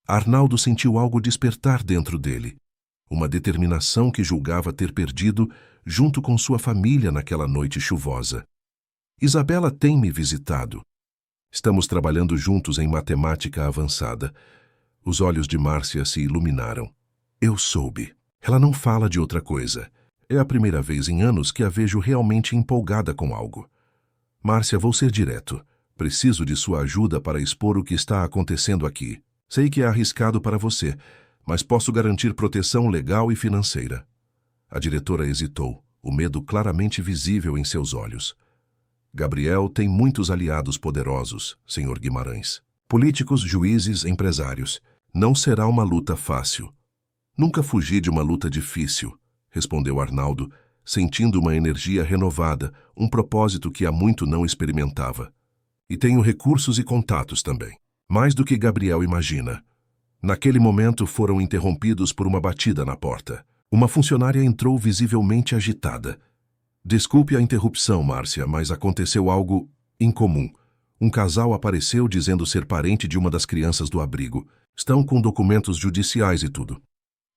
Arnaldo sentiu algo despertar dentro dele, uma determinação que julgava ter perdido junto com sua família naquela noite chuvosa. Isabela tem me visitado. Estamos trabalhando juntos em matemática avançada. Os olhos de Márcia se iluminaram. Eu soube. Ela não fala de outra coisa. É a primeira vez em anos que a vejo realmente empolgada com algo. Márcia, vou ser direto. Preciso de sua ajuda para expor o que está acontecendo aqui. Sei que é arriscado para você, mas posso garantir proteção legal e financeira. A diretora hesitou, o medo claramente visível em seus olhos. Gabriel tem muitos aliados poderosos, Sr. Guimarães. Políticos, juízes, empresários. Não será uma luta fácil. Nunca fugi de uma luta difícil, respondeu Arnaldo, sentindo uma energia renovada, um propósito que há muito não experimentava. E tenho recursos e contatos também. Mais do que Gabriel imagina. Naquele momento foram interrompidos por uma batida na porta. Uma funcionária entrou visivelmente agitada. Desculpe a interrupção, Márcia, mas aconteceu algo incomum. Um casal apareceu dizendo ser parente de uma das crianças do abrigo. Estão com documentos judiciais e tudo.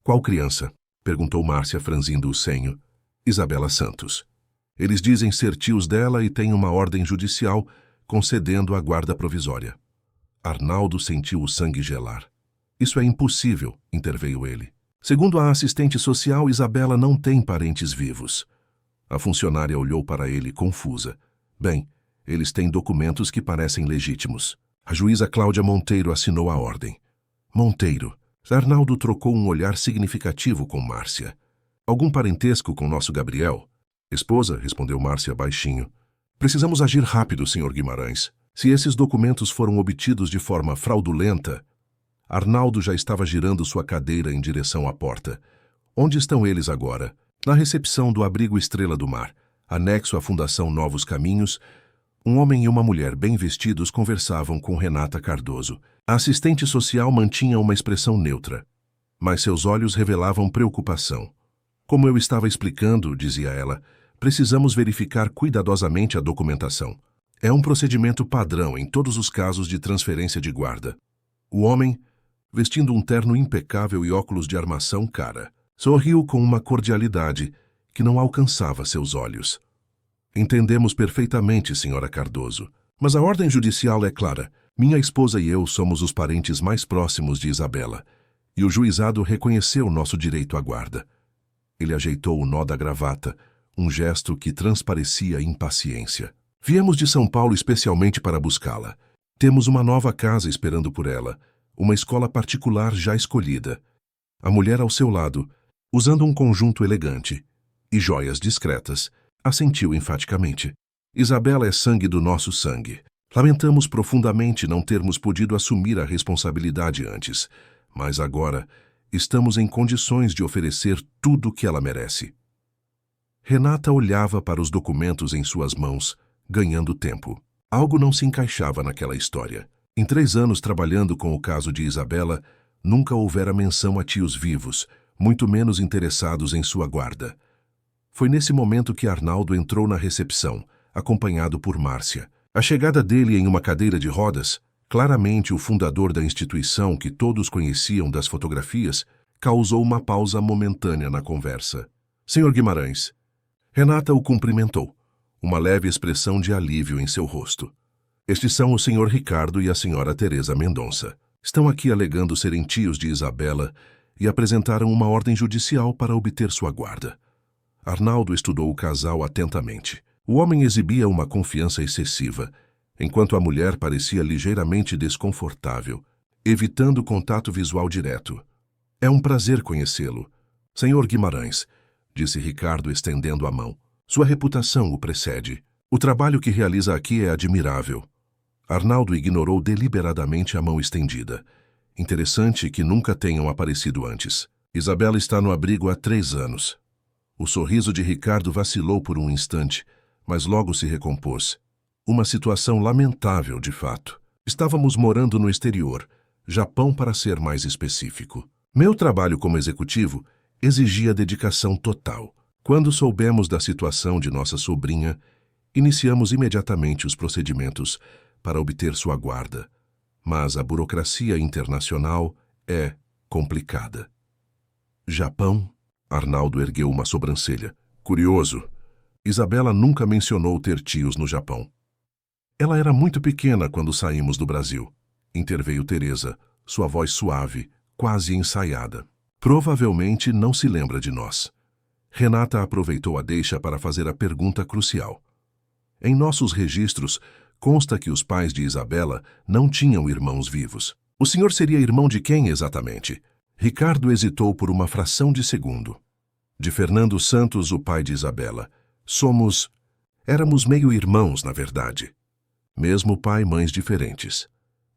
Qual criança? Perguntou Márcia, franzindo o senho. Isabela Santos. Eles dizem ser tios dela e têm uma ordem judicial concedendo a guarda provisória. Arnaldo sentiu o sangue gelar. Isso é impossível, interveio ele. Segundo a assistente social, Isabela não tem parentes vivos. A funcionária olhou para ele, confusa. Bem, eles têm documentos que parecem legítimos. A juíza Cláudia Monteiro assinou a ordem. Monteiro. Arnaldo trocou um olhar significativo com Márcia. Algum parentesco com nosso Gabriel? Esposa, respondeu Márcia baixinho. Precisamos agir rápido, Sr. Guimarães. Se esses documentos foram obtidos de forma fraudulenta... Arnaldo já estava girando sua cadeira em direção à porta. Onde estão eles agora? Na recepção do abrigo Estrela do Mar, anexo à Fundação Novos Caminhos, um homem e uma mulher bem vestidos conversavam com Renata Cardoso. A assistente social mantinha uma expressão neutra, mas seus olhos revelavam preocupação. Como eu estava explicando, dizia ela, precisamos verificar cuidadosamente a documentação. É um procedimento padrão em todos os casos de transferência de guarda. O homem, vestindo um terno impecável e óculos de armação cara, sorriu com uma cordialidade que não alcançava seus olhos. Entendemos perfeitamente, senhora Cardoso, mas a ordem judicial é clara. Minha esposa e eu somos os parentes mais próximos de Isabela, e o juizado reconheceu nosso direito à guarda. Ele ajeitou o nó da gravata, um gesto que transparecia impaciência. Viemos de São Paulo especialmente para buscá-la. Temos uma nova casa esperando por ela, uma escola particular já escolhida. A mulher ao seu lado, usando um conjunto elegante e joias discretas, assentiu enfaticamente. Isabela é sangue do nosso sangue. Lamentamos profundamente não termos podido assumir a responsabilidade antes, mas agora estamos em condições de oferecer tudo o que ela merece. Renata olhava para os documentos em suas mãos, ganhando tempo. Algo não se encaixava naquela história. Em 3 anos trabalhando com o caso de Isabela, nunca houvera menção a tios vivos, muito menos interessados em sua guarda. Foi nesse momento que Arnaldo entrou na recepção, acompanhado por Márcia. A chegada dele em uma cadeira de rodas, claramente o fundador da instituição que todos conheciam das fotografias, causou uma pausa momentânea na conversa. Senhor Guimarães. Renata o cumprimentou, uma leve expressão de alívio em seu rosto. Estes são o senhor Ricardo e a senhora Teresa Mendonça. Estão aqui alegando serem tios de Isabela e apresentaram uma ordem judicial para obter sua guarda. Arnaldo estudou o casal atentamente. O homem exibia uma confiança excessiva, enquanto a mulher parecia ligeiramente desconfortável, evitando contato visual direto. É um prazer conhecê-lo. Senhor Guimarães, disse Ricardo estendendo a mão. Sua reputação o precede. O trabalho que realiza aqui é admirável. Arnaldo ignorou deliberadamente a mão estendida. Interessante que nunca tenham aparecido antes. Isabela está no abrigo há 3 anos. O sorriso de Ricardo vacilou por um instante, mas logo se recompôs. Uma situação lamentável, de fato. Estávamos morando no exterior, Japão para ser mais específico. Meu trabalho como executivo exigia dedicação total. Quando soubemos da situação de nossa sobrinha, iniciamos imediatamente os procedimentos para obter sua guarda. Mas a burocracia internacional é complicada. Japão? Arnaldo ergueu uma sobrancelha. Curioso. Isabela nunca mencionou ter tios no Japão. Ela era muito pequena quando saímos do Brasil. Interveio Teresa, sua voz suave, quase ensaiada. Provavelmente não se lembra de nós. Renata aproveitou a deixa para fazer a pergunta crucial. Em nossos registros, consta que os pais de Isabela não tinham irmãos vivos. O senhor seria irmão de quem exatamente? Ricardo hesitou por uma fração de segundo. De Fernando Santos, o pai de Isabela. Éramos meio-irmãos, na verdade. Mesmo pai e mães diferentes.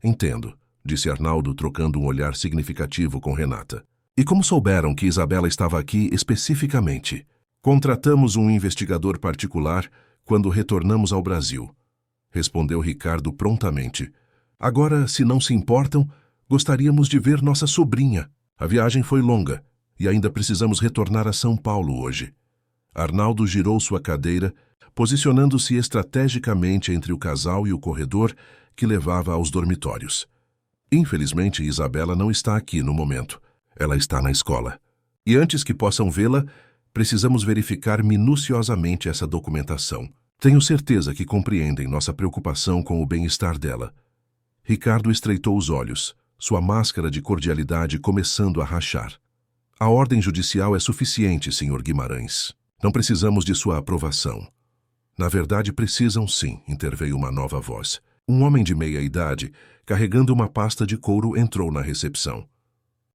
Entendo, disse Arnaldo, trocando um olhar significativo com Renata. E como souberam que Isabela estava aqui especificamente? Contratamos um investigador particular quando retornamos ao Brasil, respondeu Ricardo prontamente. Agora, se não se importam, gostaríamos de ver nossa sobrinha. A viagem foi longa e ainda precisamos retornar a São Paulo hoje. Arnaldo girou sua cadeira, posicionando-se estrategicamente entre o casal e o corredor que levava aos dormitórios. Infelizmente, Isabela não está aqui no momento. Ela está na escola. E antes que possam vê-la, precisamos verificar minuciosamente essa documentação. Tenho certeza que compreendem nossa preocupação com o bem-estar dela. Ricardo estreitou os olhos, sua máscara de cordialidade começando a rachar. A ordem judicial é suficiente, Sr. Guimarães. Não precisamos de sua aprovação. Na verdade, precisam sim, interveio uma nova voz. Um homem de meia-idade, carregando uma pasta de couro, entrou na recepção.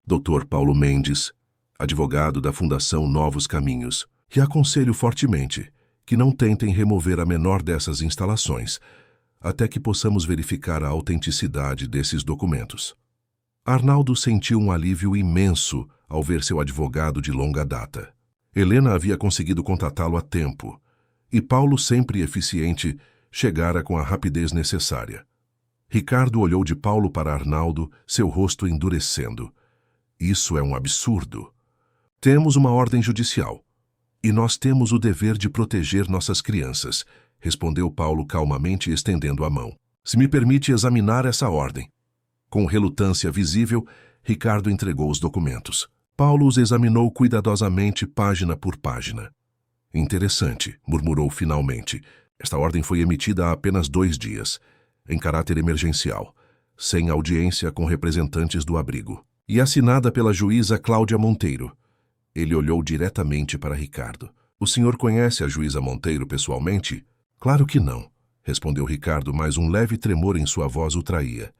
Dr. Paulo Mendes, advogado da Fundação Novos Caminhos, que aconselho fortemente que não tentem remover a menor dessas instalações, até que possamos verificar a autenticidade desses documentos. Arnaldo sentiu um alívio imenso ao ver seu advogado de longa data. Helena havia conseguido contatá-lo a tempo, e Paulo, sempre eficiente, chegara com a rapidez necessária. Ricardo olhou de Paulo para Arnaldo, seu rosto endurecendo. Isso é um absurdo. Temos uma ordem judicial. E nós temos o dever de proteger nossas crianças, respondeu Paulo calmamente, estendendo a mão. Se me permite examinar essa ordem. Com relutância visível, Ricardo entregou os documentos. Paulo os examinou cuidadosamente, página por página. Interessante, murmurou finalmente. Esta ordem foi emitida há apenas 2 dias, em caráter emergencial, sem audiência com representantes do abrigo, e assinada pela juíza Cláudia Monteiro. Ele olhou diretamente para Ricardo. O senhor conhece a juíza Monteiro pessoalmente? Claro que não, respondeu Ricardo, mas um leve tremor em sua voz o traía.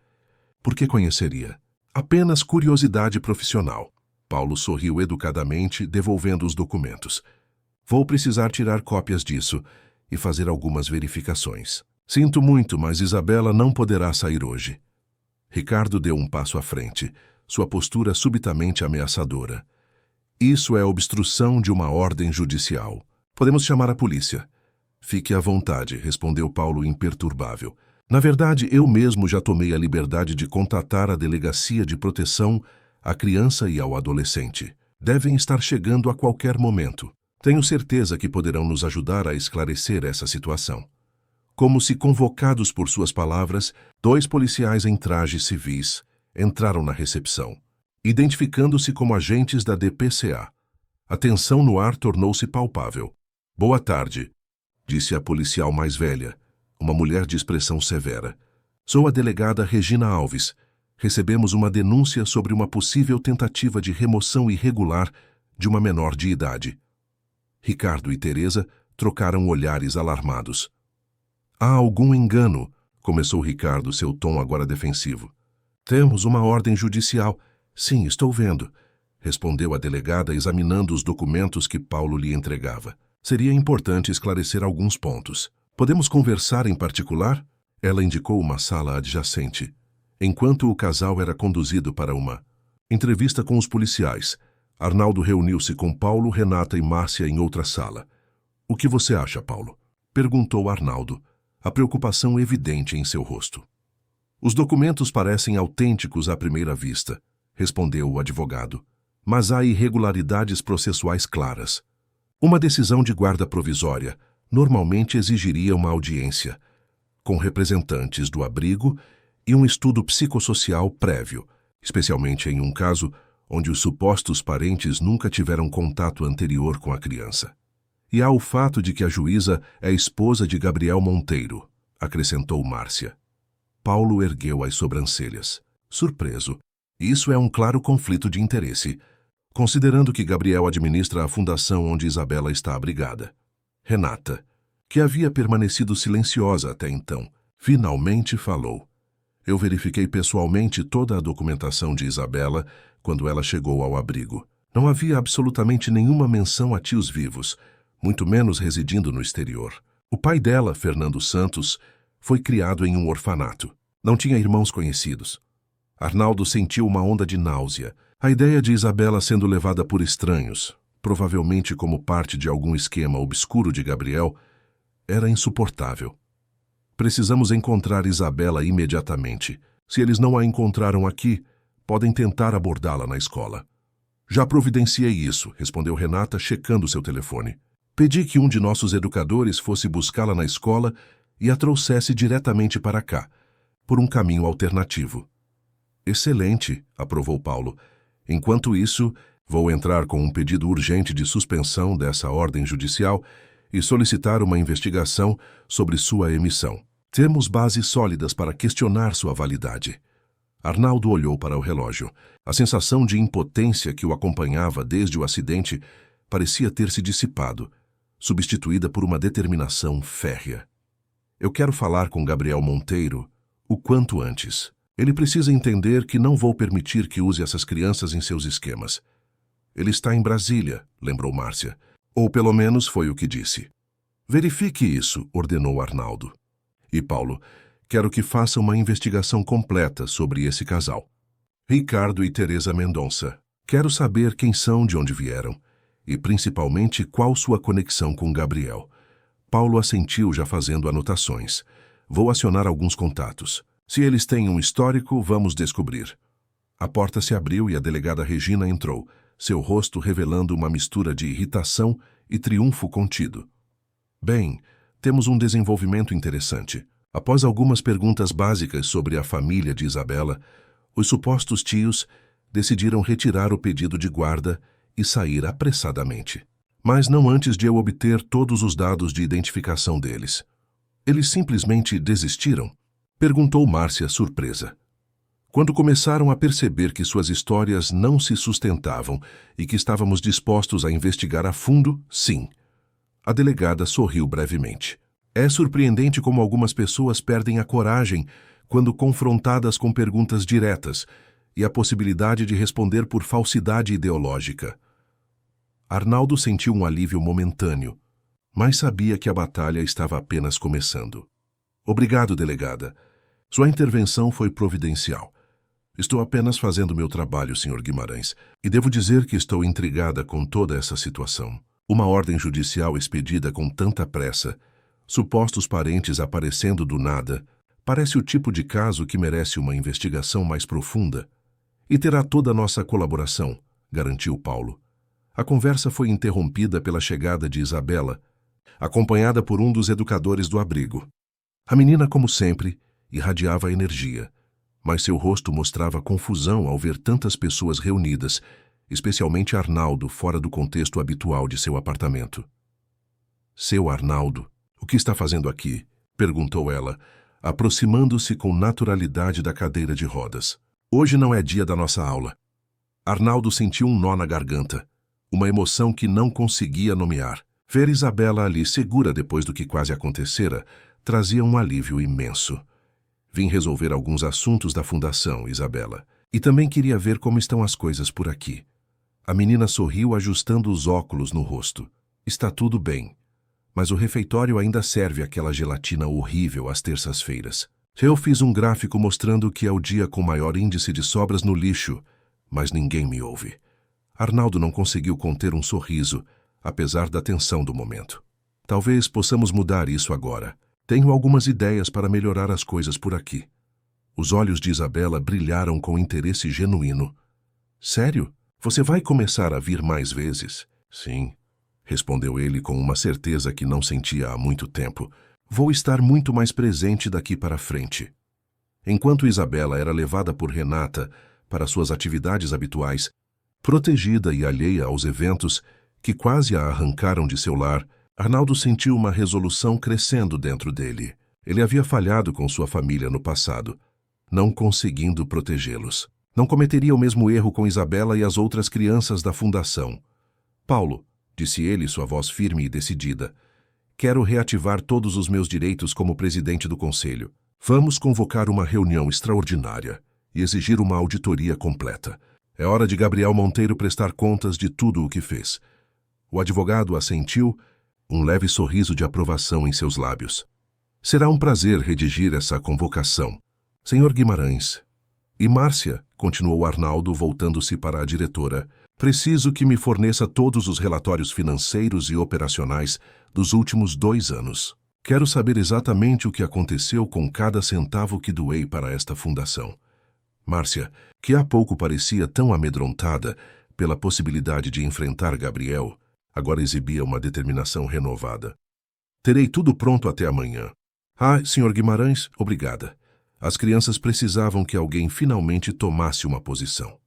Por que conheceria? Apenas curiosidade profissional. Paulo sorriu educadamente, devolvendo os documentos. Vou precisar tirar cópias disso e fazer algumas verificações. Sinto muito, mas Isabela não poderá sair hoje. Ricardo deu um passo à frente, sua postura subitamente ameaçadora. Isso é obstrução de uma ordem judicial. Podemos chamar a polícia. Fique à vontade, respondeu Paulo imperturbável. Na verdade, eu mesmo já tomei a liberdade de contatar a Delegacia de Proteção à Criança e ao Adolescente. Devem estar chegando a qualquer momento. Tenho certeza que poderão nos ajudar a esclarecer essa situação. Como se convocados por suas palavras, 2 policiais em trajes civis entraram na recepção, identificando-se como agentes da DPCA. A tensão no ar tornou-se palpável. Boa tarde, disse a policial mais velha, uma mulher de expressão severa. Sou a delegada Regina Alves. Recebemos uma denúncia sobre uma possível tentativa de remoção irregular de uma menor de idade. Ricardo e Teresa trocaram olhares alarmados. Há algum engano, começou Ricardo, seu tom agora defensivo. Temos uma ordem judicial. Sim, estou vendo, respondeu a delegada, examinando os documentos que Paulo lhe entregava. Seria importante esclarecer alguns pontos. Podemos conversar em particular? Ela indicou uma sala adjacente, enquanto o casal era conduzido para uma entrevista com os policiais. Arnaldo reuniu-se com Paulo, Renata e Márcia em outra sala. O que você acha, Paulo? Perguntou Arnaldo, a preocupação evidente em seu rosto. Os documentos parecem autênticos à primeira vista, respondeu o advogado, mas há irregularidades processuais claras. Uma decisão de guarda provisória normalmente exigiria uma audiência, com representantes do abrigo e um estudo psicossocial prévio, especialmente em um caso onde os supostos parentes nunca tiveram contato anterior com a criança. E há o fato de que a juíza é esposa de Gabriel Monteiro, acrescentou Márcia. Paulo ergueu as sobrancelhas. Surpreso. Isso é um claro conflito de interesse. considerando que Gabriel administra a fundação onde Isabela está abrigada. Renata, que havia permanecido silenciosa até então, finalmente falou. Eu verifiquei pessoalmente toda a documentação de Isabela quando ela chegou ao abrigo. Não havia absolutamente nenhuma menção a tios vivos, muito menos residindo no exterior. O pai dela, Fernando Santos, foi criado em um orfanato. Não tinha irmãos conhecidos. Arnaldo sentiu uma onda de náusea. A ideia de Isabela sendo levada por estranhos, provavelmente como parte de algum esquema obscuro de Gabriel, era insuportável. Precisamos encontrar Isabela imediatamente. Se eles não a encontraram aqui, podem tentar abordá-la na escola. Já providenciei isso, respondeu Renata, checando seu telefone. Pedi que um de nossos educadores fosse buscá-la na escola e a trouxesse diretamente para cá, por um caminho alternativo. Excelente, aprovou Paulo. Enquanto isso, vou entrar com um pedido urgente de suspensão dessa ordem judicial e solicitar uma investigação sobre sua emissão. Temos bases sólidas para questionar sua validade. Arnaldo olhou para o relógio. A sensação de impotência que o acompanhava desde o acidente parecia ter se dissipado, substituída por uma determinação férrea. Eu quero falar com Gabriel Monteiro o quanto antes. Ele precisa entender que não vou permitir que use essas crianças em seus esquemas. Ele está em Brasília, lembrou Márcia. Ou pelo menos foi o que disse. Verifique isso, ordenou Arnaldo. E Paulo, quero que faça uma investigação completa sobre esse casal. Ricardo e Teresa Mendonça. Quero saber quem são, de onde vieram, e principalmente qual sua conexão com Gabriel. Paulo assentiu, já fazendo anotações. Vou acionar alguns contatos. Se eles têm um histórico, vamos descobrir. A porta se abriu e a delegada Regina entrou, seu rosto revelando uma mistura de irritação e triunfo contido. Bem, temos um desenvolvimento interessante. Após algumas perguntas básicas sobre a família de Isabela, os supostos tios decidiram retirar o pedido de guarda e sair apressadamente. Mas não antes de eu obter todos os dados de identificação deles. Eles simplesmente desistiram? Perguntou Márcia, surpresa. Quando começaram a perceber que suas histórias não se sustentavam e que estávamos dispostos a investigar a fundo, sim. A delegada sorriu brevemente. É surpreendente como algumas pessoas perdem a coragem quando confrontadas com perguntas diretas e a possibilidade de responder por falsidade ideológica. Arnaldo sentiu um alívio momentâneo, mas sabia que a batalha estava apenas começando. Obrigado, delegada. Sua intervenção foi providencial. Estou apenas fazendo meu trabalho, Sr. Guimarães, e devo dizer que estou intrigada com toda essa situação. Uma ordem judicial expedida com tanta pressa, supostos parentes aparecendo do nada, parece o tipo de caso que merece uma investigação mais profunda. E terá toda a nossa colaboração, garantiu Paulo. A conversa foi interrompida pela chegada de Isabela, acompanhada por um dos educadores do abrigo. A menina, como sempre, irradiava energia, mas seu rosto mostrava confusão ao ver tantas pessoas reunidas, especialmente Arnaldo, fora do contexto habitual de seu apartamento. Seu Arnaldo, o que está fazendo aqui? Perguntou ela, aproximando-se com naturalidade da cadeira de rodas. Hoje não é dia da nossa aula. Arnaldo sentiu um nó na garganta, uma emoção que não conseguia nomear. Ver Isabela ali segura depois do que quase acontecera trazia um alívio imenso. Vim resolver alguns assuntos da fundação, Isabela, e também queria ver como estão as coisas por aqui. A menina sorriu, ajustando os óculos no rosto. Está tudo bem, mas o refeitório ainda serve aquela gelatina horrível às terças-feiras. Eu fiz um gráfico mostrando que é o dia com maior índice de sobras no lixo, mas ninguém me ouve. Arnaldo não conseguiu conter um sorriso, apesar da tensão do momento. Talvez possamos mudar isso agora. Tenho algumas ideias para melhorar as coisas por aqui. Os olhos de Isabela brilharam com interesse genuíno. Sério? Você vai começar a vir mais vezes? Sim, respondeu ele com uma certeza que não sentia há muito tempo. Vou estar muito mais presente daqui para frente. Enquanto Isabela era levada por Renata para suas atividades habituais, protegida e alheia aos eventos que quase a arrancaram de seu lar, Arnaldo sentiu uma resolução crescendo dentro dele. Ele havia falhado com sua família no passado, não conseguindo protegê-los. Não cometeria o mesmo erro com Isabela e as outras crianças da fundação. Paulo, disse ele, sua voz firme e decidida, quero reativar todos os meus direitos como presidente do conselho. Vamos convocar uma reunião extraordinária e exigir uma auditoria completa. É hora de Gabriel Monteiro prestar contas de tudo o que fez. O advogado assentiu, um leve sorriso de aprovação em seus lábios. Será um prazer redigir essa convocação. Senhor Guimarães. E Márcia, continuou Arnaldo, voltando-se para a diretora, preciso que me forneça todos os relatórios financeiros e operacionais dos últimos 2 anos. Quero saber exatamente o que aconteceu com cada centavo que doei para esta fundação. Márcia, que há pouco parecia tão amedrontada pela possibilidade de enfrentar Gabriel, agora exibia uma determinação renovada. Terei tudo pronto até amanhã. Ah, Sr. Guimarães, obrigada. As crianças precisavam que alguém finalmente tomasse uma posição.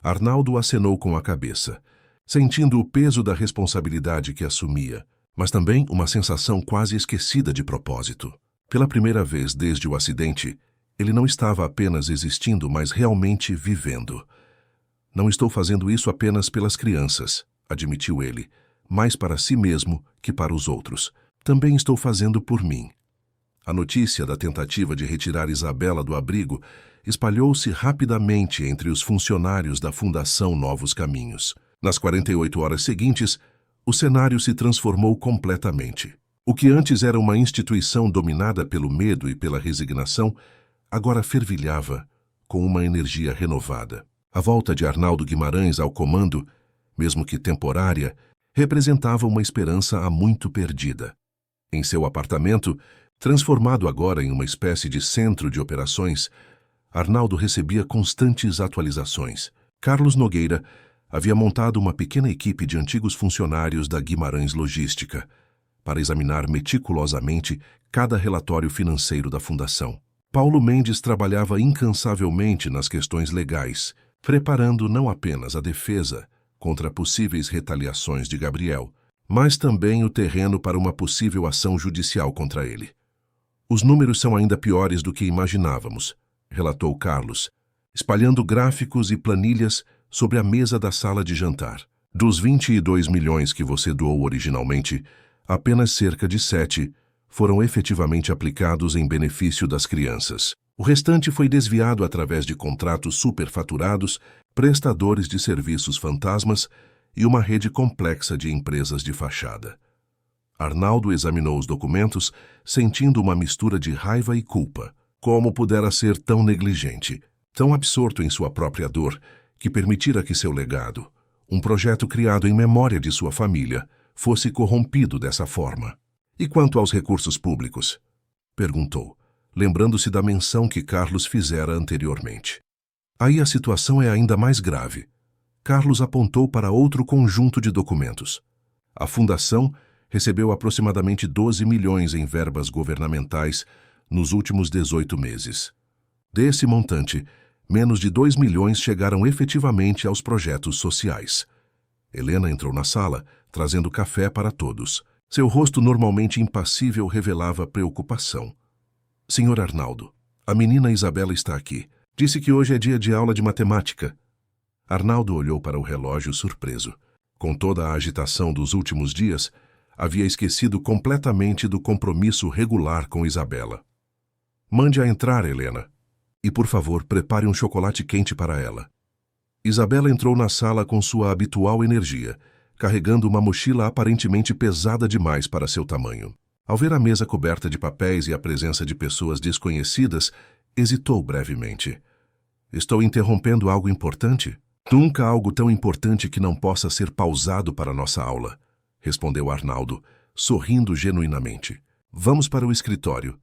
Arnaldo acenou com a cabeça, sentindo o peso da responsabilidade que assumia, mas também uma sensação quase esquecida de propósito. Pela primeira vez desde o acidente, ele não estava apenas existindo, mas realmente vivendo. Não estou fazendo isso apenas pelas crianças, admitiu ele, mais para si mesmo que para os outros. Também estou fazendo por mim. A notícia da tentativa de retirar Isabela do abrigo espalhou-se rapidamente entre os funcionários da Fundação Novos Caminhos. Nas 48 horas seguintes, o cenário se transformou completamente. O que antes era uma instituição dominada pelo medo e pela resignação, agora fervilhava com uma energia renovada. A volta de Arnaldo Guimarães ao comando, mesmo que temporária, representava uma esperança há muito perdida. Em seu apartamento, transformado agora em uma espécie de centro de operações, Arnaldo recebia constantes atualizações. Carlos Nogueira havia montado uma pequena equipe de antigos funcionários da Guimarães Logística para examinar meticulosamente cada relatório financeiro da fundação. Paulo Mendes trabalhava incansavelmente nas questões legais, preparando não apenas a defesa contra possíveis retaliações de Gabriel, mas também o terreno para uma possível ação judicial contra ele. Os números são ainda piores do que imaginávamos, relatou Carlos, espalhando gráficos e planilhas sobre a mesa da sala de jantar. Dos 22 milhões que você doou originalmente, apenas cerca de 7 foram efetivamente aplicados em benefício das crianças. O restante foi desviado através de contratos superfaturados, prestadores de serviços fantasmas e uma rede complexa de empresas de fachada. Arnaldo examinou os documentos, sentindo uma mistura de raiva e culpa. Como pudera ser tão negligente, tão absorto em sua própria dor, que permitira que seu legado, um projeto criado em memória de sua família, fosse corrompido dessa forma. E quanto aos recursos públicos? Perguntou, lembrando-se da menção que Carlos fizera anteriormente. Aí a situação é ainda mais grave. Carlos apontou para outro conjunto de documentos. A Fundação recebeu aproximadamente 12 milhões em verbas governamentais nos últimos 18 meses. Desse montante, menos de 2 milhões chegaram efetivamente aos projetos sociais. Helena entrou na sala, trazendo café para todos. Seu rosto normalmente impassível revelava preocupação. Senhor Arnaldo, a menina Isabela está aqui. Disse que hoje é dia de aula de matemática. Arnaldo olhou para o relógio surpreso. Com toda a agitação dos últimos dias, havia esquecido completamente do compromisso regular com Isabela. Mande-a entrar, Helena. E, por favor, prepare um chocolate quente para ela. Isabela entrou na sala com sua habitual energia, carregando uma mochila aparentemente pesada demais para seu tamanho. Ao ver a mesa coberta de papéis e a presença de pessoas desconhecidas, hesitou brevemente. Estou interrompendo algo importante? Nunca algo tão importante que não possa ser pausado para nossa aula, respondeu Arnaldo, sorrindo genuinamente. Vamos para o escritório.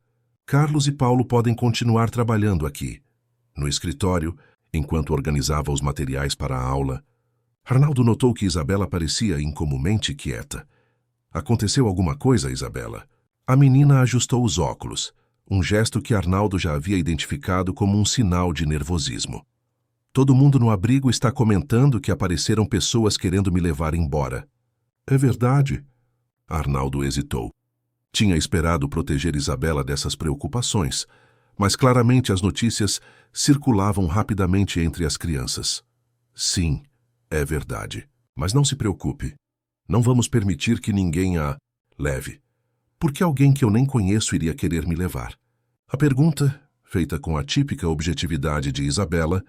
Carlos e Paulo podem continuar trabalhando aqui. No escritório, enquanto organizava os materiais para a aula, Arnaldo notou que Isabela parecia incomumente quieta. Aconteceu alguma coisa, Isabela? A menina ajustou os óculos, um gesto que Arnaldo já havia identificado como um sinal de nervosismo. Todo mundo no abrigo está comentando que apareceram pessoas querendo me levar embora. É verdade? Arnaldo hesitou. Tinha esperado proteger Isabela dessas preocupações, Mas claramente as notícias circulavam rapidamente entre as crianças. Sim, é verdade. Mas não se preocupe. Não vamos permitir que ninguém a leve. Por que alguém que eu nem conheço iria querer me levar? A pergunta, feita com a típica objetividade de Isabela,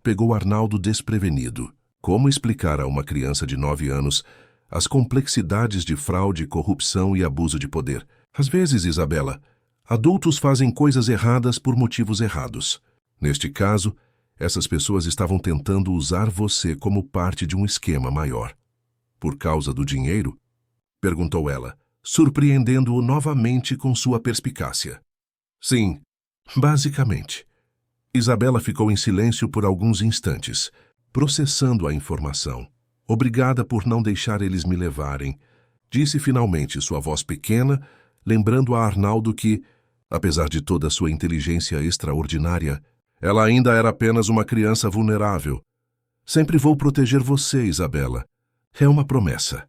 pegou Arnaldo desprevenido. Como explicar a uma criança de 9 anos as complexidades de fraude, corrupção e abuso de poder? Às vezes, Isabela, adultos fazem coisas erradas por motivos errados. Neste caso, essas pessoas estavam tentando usar você como parte de um esquema maior. Por causa do dinheiro? Perguntou ela, surpreendendo-o novamente com sua perspicácia. Sim, basicamente. Isabela ficou em silêncio por alguns instantes, processando a informação. Obrigada por não deixar eles me levarem, disse finalmente sua voz pequena, lembrando a Arnaldo que, apesar de toda sua inteligência extraordinária, ela ainda era apenas uma criança vulnerável. Sempre vou proteger você, Isabela. É uma promessa.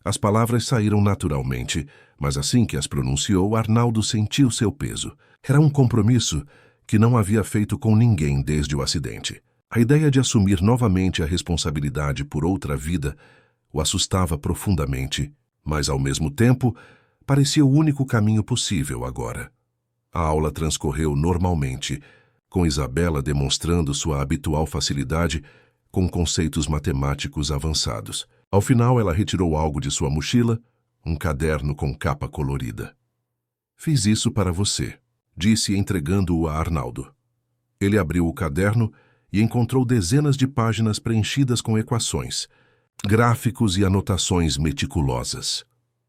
As palavras saíram naturalmente, mas assim que as pronunciou, Arnaldo sentiu seu peso. Era um compromisso que não havia feito com ninguém desde o acidente. A ideia de assumir novamente a responsabilidade por outra vida o assustava profundamente, mas ao mesmo tempo parecia o único caminho possível agora. A aula transcorreu normalmente, com Isabela demonstrando sua habitual facilidade com conceitos matemáticos avançados. Ao final, ela retirou algo de sua mochila, um caderno com capa colorida. Fiz isso para você, disse entregando-o a Arnaldo. Ele abriu o caderno e encontrou dezenas de páginas preenchidas com equações, gráficos e anotações meticulosas.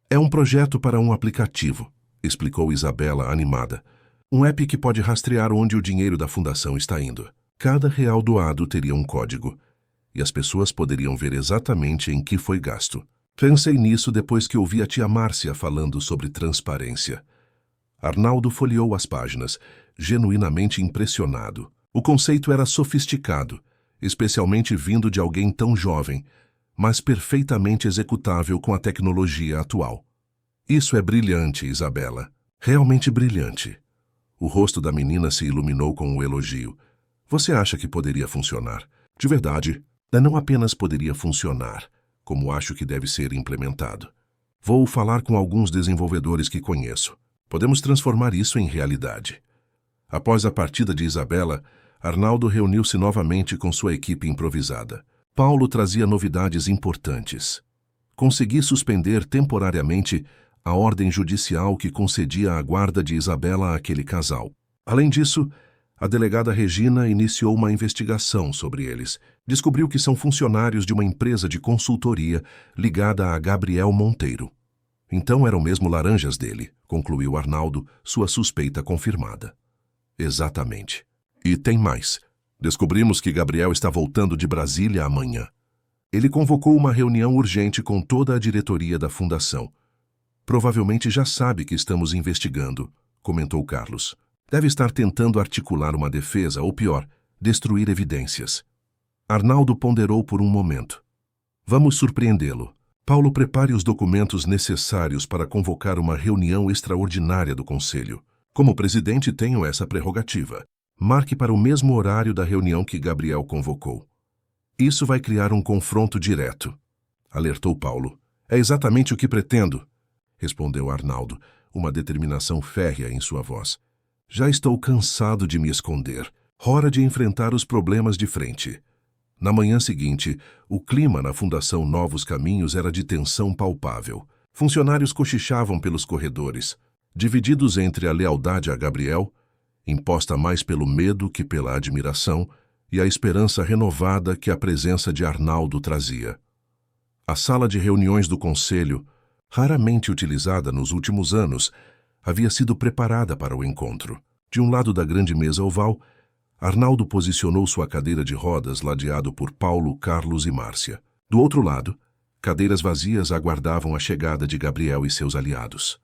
É um projeto para um aplicativo, explicou Isabela animada. Um app que pode rastrear onde o dinheiro da fundação está indo. Cada real doado teria um código, e as pessoas poderiam ver exatamente em que foi gasto. Pensei nisso depois que ouvi a tia Márcia falando sobre transparência. Arnaldo folheou as páginas, genuinamente impressionado. O conceito era sofisticado, especialmente vindo de alguém tão jovem, mas perfeitamente executável com a tecnologia atual. Isso é brilhante, Isabela. Realmente brilhante. O rosto da menina se iluminou com um elogio. Você acha que poderia funcionar? De verdade, não apenas poderia funcionar, como acho que deve ser implementado. Vou falar com alguns desenvolvedores que conheço. Podemos transformar isso em realidade. Após a partida de Isabela, Arnaldo reuniu-se novamente com sua equipe improvisada. Paulo trazia novidades importantes. Consegui suspender temporariamente a ordem judicial que concedia a guarda de Isabela àquele casal. Além disso, a delegada Regina iniciou uma investigação sobre eles. Descobriu que são funcionários de uma empresa de consultoria ligada a Gabriel Monteiro. Então eram mesmo laranjas dele, concluiu Arnaldo, sua suspeita confirmada. Exatamente. E tem mais. Descobrimos que Gabriel está voltando de Brasília amanhã. Ele convocou uma reunião urgente com toda a diretoria da fundação. Provavelmente já sabe que estamos investigando, comentou Carlos. Deve estar tentando articular uma defesa, ou pior, destruir evidências. Arnaldo ponderou por um momento. Vamos surpreendê-lo. Paulo, prepare os documentos necessários para convocar uma reunião extraordinária do Conselho. Como presidente, tenho essa prerrogativa. Marque para o mesmo horário da reunião que Gabriel convocou. Isso vai criar um confronto direto, alertou Paulo. É exatamente o que pretendo, respondeu Arnaldo, uma determinação férrea em sua voz. Já estou cansado de me esconder. Hora de enfrentar os problemas de frente. Na manhã seguinte, o clima na Fundação Novos Caminhos era de tensão palpável. Funcionários cochichavam pelos corredores, divididos entre a lealdade a Gabriel, imposta mais pelo medo que pela admiração, e a esperança renovada que a presença de Arnaldo trazia. A sala de reuniões do conselho, raramente utilizada nos últimos anos, havia sido preparada para o encontro. De um lado da grande mesa oval, Arnaldo posicionou sua cadeira de rodas ladeado por Paulo, Carlos e Márcia. Do outro lado, cadeiras vazias aguardavam a chegada de Gabriel e seus aliados.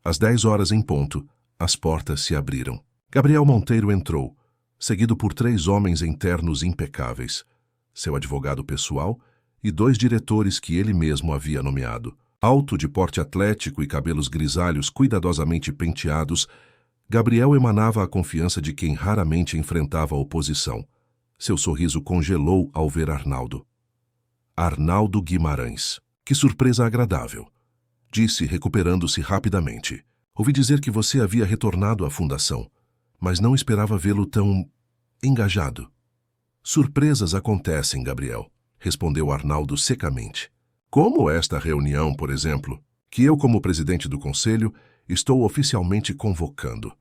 Às 10 horas em ponto, as portas se abriram. Gabriel Monteiro entrou, seguido por 3 homens em ternos impecáveis, seu advogado pessoal e 2 diretores que ele mesmo havia nomeado. Alto, de porte atlético e cabelos grisalhos cuidadosamente penteados, Gabriel emanava a confiança de quem raramente enfrentava a oposição. Seu sorriso congelou ao ver Arnaldo. Arnaldo Guimarães. Que surpresa agradável, disse, recuperando-se rapidamente. Ouvi dizer que você havia retornado à fundação, mas não esperava vê-lo tão engajado. Surpresas acontecem, Gabriel, respondeu Arnaldo secamente. Como esta reunião, por exemplo, que eu, como presidente do conselho, estou oficialmente convocando.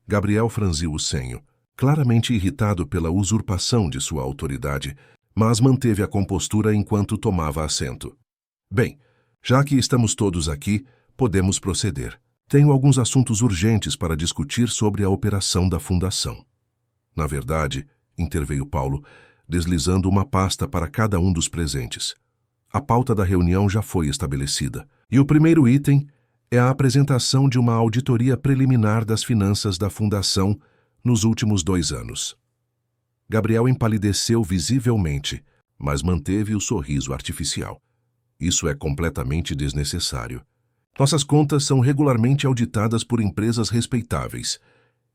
Gabriel franziu o senho, claramente irritado pela usurpação de sua autoridade, mas manteve a compostura enquanto tomava assento. Bem, já que estamos todos aqui, podemos proceder. Tenho alguns assuntos urgentes para discutir sobre a operação da fundação. Na verdade, interveio Paulo, deslizando uma pasta para cada um dos presentes. A pauta da reunião já foi estabelecida, e o primeiro item é a apresentação de uma auditoria preliminar das finanças da fundação nos últimos 2 anos. Gabriel empalideceu visivelmente, mas manteve o sorriso artificial. Isso é completamente desnecessário. Nossas contas são regularmente auditadas por empresas respeitáveis.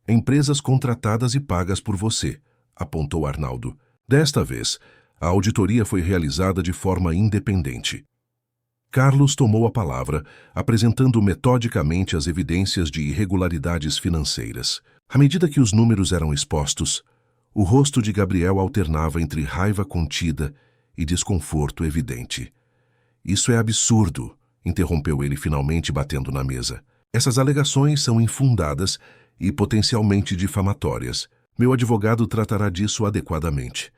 Empresas contratadas e pagas por você, apontou Arnaldo. Desta vez, a auditoria foi realizada de forma independente. Carlos tomou a palavra, apresentando metodicamente as evidências de irregularidades financeiras. À medida que os números eram expostos, o rosto de Gabriel alternava entre raiva contida e desconforto evidente. Isso é absurdo, interrompeu ele finalmente batendo na mesa. Essas alegações são infundadas e potencialmente difamatórias. Meu advogado tratará disso adequadamente.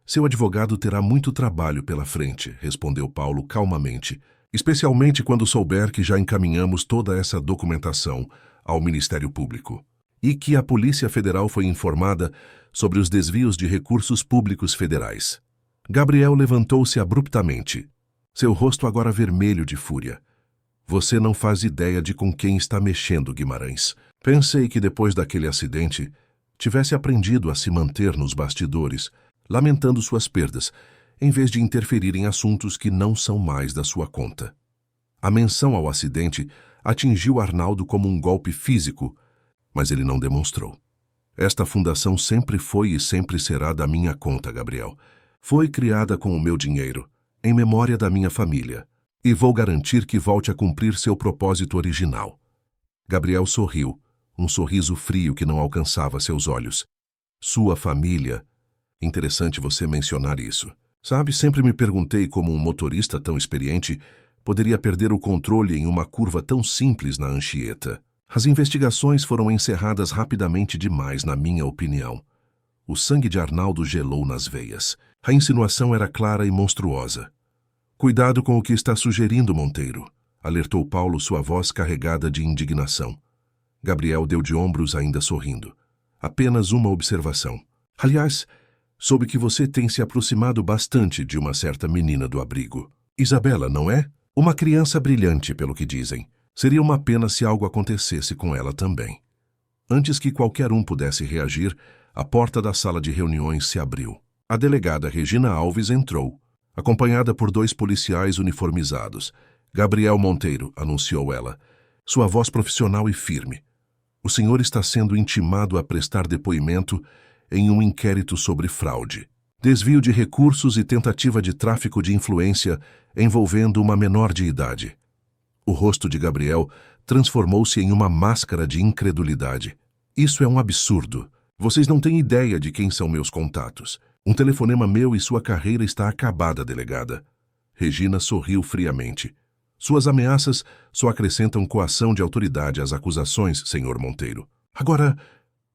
Seu advogado terá muito trabalho pela frente, respondeu Paulo calmamente, especialmente quando souber que já encaminhamos toda essa documentação ao Ministério Público e que a Polícia Federal foi informada sobre os desvios de recursos públicos federais. Gabriel levantou-se abruptamente, seu rosto agora vermelho de fúria. Você não faz ideia de com quem está mexendo, Guimarães. Pensei que depois daquele acidente tivesse aprendido a se manter nos bastidores, lamentando suas perdas, em vez de interferir em assuntos que não são mais da sua conta. A menção ao acidente atingiu Arnaldo como um golpe físico, mas ele não demonstrou. Esta fundação sempre foi e sempre será da minha conta, Gabriel. Foi criada com o meu dinheiro, em memória da minha família, e vou garantir que volte a cumprir seu propósito original. Gabriel sorriu, um sorriso frio que não alcançava seus olhos. Sua família. Interessante você mencionar isso. Sabe, sempre me perguntei como um motorista tão experiente poderia perder o controle em uma curva tão simples na Anchieta. As investigações foram encerradas rapidamente demais, na minha opinião. O sangue de Arnaldo gelou nas veias. A insinuação era clara e monstruosa. Cuidado com o que está sugerindo, Monteiro, alertou Paulo, sua voz carregada de indignação. Gabriel deu de ombros, ainda sorrindo. Apenas uma observação. Aliás, soube que você tem se aproximado bastante de uma certa menina do abrigo. Isabela, não é? Uma criança brilhante, pelo que dizem. Seria uma pena se algo acontecesse com ela também. Antes que qualquer um pudesse reagir, a porta da sala de reuniões se abriu. A delegada Regina Alves entrou, acompanhada por 2 policiais uniformizados. Gabriel Monteiro, anunciou ela, sua voz profissional e firme. O senhor está sendo intimado a prestar depoimento em um inquérito sobre fraude, desvio de recursos e tentativa de tráfico de influência envolvendo uma menor de idade. O rosto de Gabriel transformou-se em uma máscara de incredulidade. Isso é um absurdo. Vocês não têm ideia de quem são meus contatos. Um telefonema meu e sua carreira está acabada, delegada. Regina sorriu friamente. Suas ameaças só acrescentam coação de autoridade às acusações, senhor Monteiro. Agora,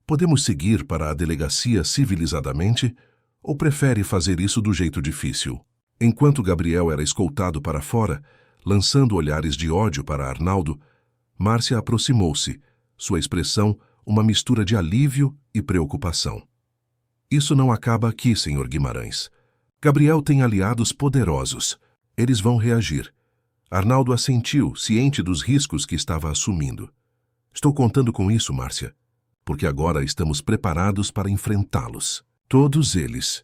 podemos seguir para a delegacia civilizadamente? Ou prefere fazer isso do jeito difícil? Enquanto Gabriel era escoltado para fora, lançando olhares de ódio para Arnaldo, Márcia aproximou-se, sua expressão uma mistura de alívio e preocupação. Isso não acaba aqui, senhor Guimarães. Gabriel tem aliados poderosos. Eles vão reagir. Arnaldo assentiu, ciente dos riscos que estava assumindo. Estou contando com isso, Márcia, porque agora estamos preparados para enfrentá-los. Todos eles.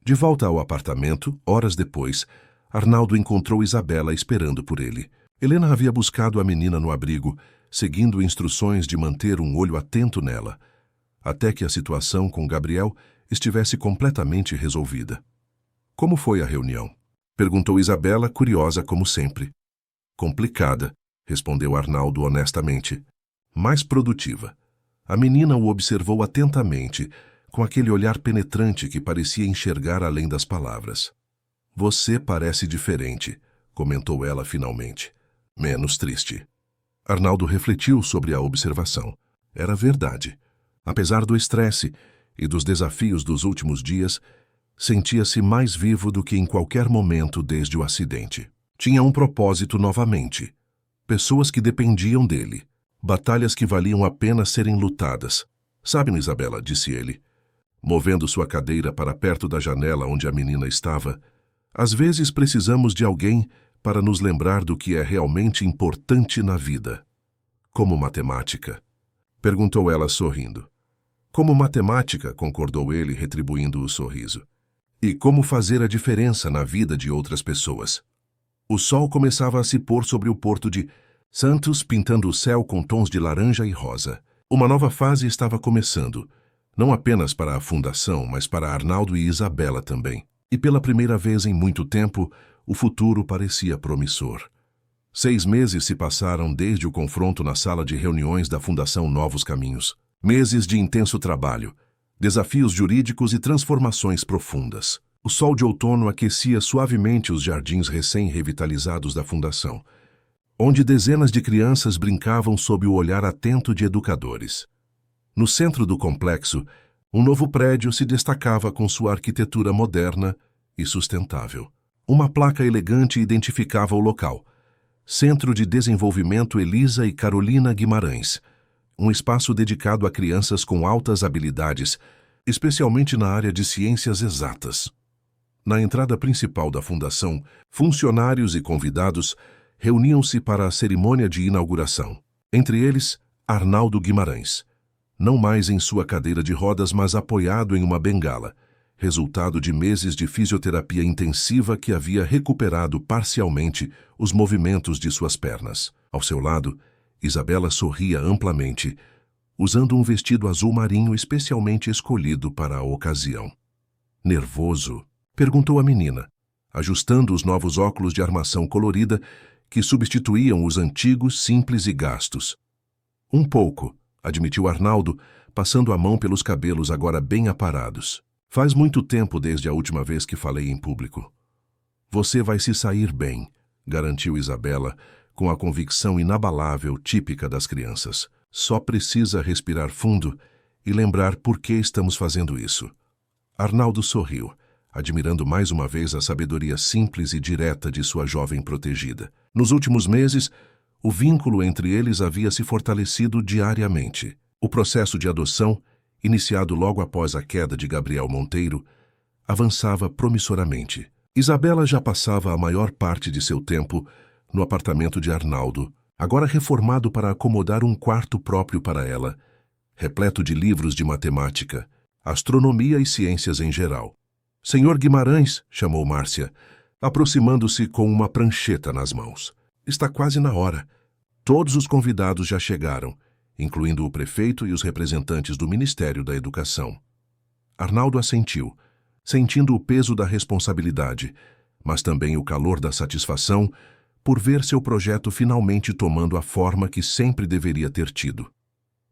De volta ao apartamento, horas depois, Arnaldo encontrou Isabela esperando por ele. Helena havia buscado a menina no abrigo, seguindo instruções de manter um olho atento nela, até que a situação com Gabriel estivesse completamente resolvida. Como foi a reunião? Perguntou Isabela, curiosa como sempre. Complicada, respondeu Arnaldo honestamente. Mais produtiva. A menina o observou atentamente, com aquele olhar penetrante que parecia enxergar além das palavras. Você parece diferente, comentou ela finalmente. Menos triste. Arnaldo refletiu sobre a observação. Era verdade. Apesar do estresse e dos desafios dos últimos dias, sentia-se mais vivo do que em qualquer momento desde o acidente. Tinha um propósito novamente. Pessoas que dependiam dele. Batalhas que valiam a pena serem lutadas. Sabe, Isabela, disse ele, movendo sua cadeira para perto da janela onde a menina estava, às vezes precisamos de alguém para nos lembrar do que é realmente importante na vida. Como matemática? Perguntou ela sorrindo. Como matemática, concordou ele, retribuindo o sorriso. E como fazer a diferença na vida de outras pessoas. O sol começava a se pôr sobre o porto de Santos, pintando o céu com tons de laranja e rosa. Uma nova fase estava começando, não apenas para a fundação, mas para Arnaldo e Isabela também. E pela primeira vez em muito tempo, o futuro parecia promissor. 6 meses se passaram desde o confronto na sala de reuniões da Fundação Novos Caminhos. Meses de intenso trabalho, desafios jurídicos e transformações profundas. O sol de outono aquecia suavemente os jardins recém-revitalizados da Fundação, onde dezenas de crianças brincavam sob o olhar atento de educadores. No centro do complexo, um novo prédio se destacava com sua arquitetura moderna e sustentável. Uma placa elegante identificava o local: Centro de Desenvolvimento Elisa e Carolina Guimarães, um espaço dedicado a crianças com altas habilidades, especialmente na área de ciências exatas. Na entrada principal da fundação, funcionários e convidados reuniam-se para a cerimônia de inauguração. Entre eles, Arnaldo Guimarães, não mais em sua cadeira de rodas, mas apoiado em uma bengala, resultado de meses de fisioterapia intensiva que havia recuperado parcialmente os movimentos de suas pernas. Ao seu lado, Isabela sorria amplamente, usando um vestido azul marinho especialmente escolhido para a ocasião. Nervoso? Perguntou a menina, ajustando os novos óculos de armação colorida que substituíam os antigos, simples e gastos. Um pouco, admitiu Arnaldo, passando a mão pelos cabelos agora bem aparados. Faz muito tempo desde a última vez que falei em público. Você vai se sair bem, garantiu Isabela, com a convicção inabalável típica das crianças. Só precisa respirar fundo e lembrar por que estamos fazendo isso. Arnaldo sorriu, admirando mais uma vez a sabedoria simples e direta de sua jovem protegida. Nos últimos meses, o vínculo entre eles havia se fortalecido diariamente. O processo de adoção, iniciado logo após a queda de Gabriel Monteiro, avançava promissoramente. Isabela já passava a maior parte de seu tempo no apartamento de Arnaldo, agora reformado para acomodar um quarto próprio para ela, repleto de livros de matemática, astronomia e ciências em geral. Senhor Guimarães, chamou Márcia, aproximando-se com uma prancheta nas mãos. Está quase na hora. Todos os convidados já chegaram, incluindo o prefeito e os representantes do Ministério da Educação. Arnaldo assentiu, sentindo o peso da responsabilidade, mas também o calor da satisfação por ver seu projeto finalmente tomando a forma que sempre deveria ter tido.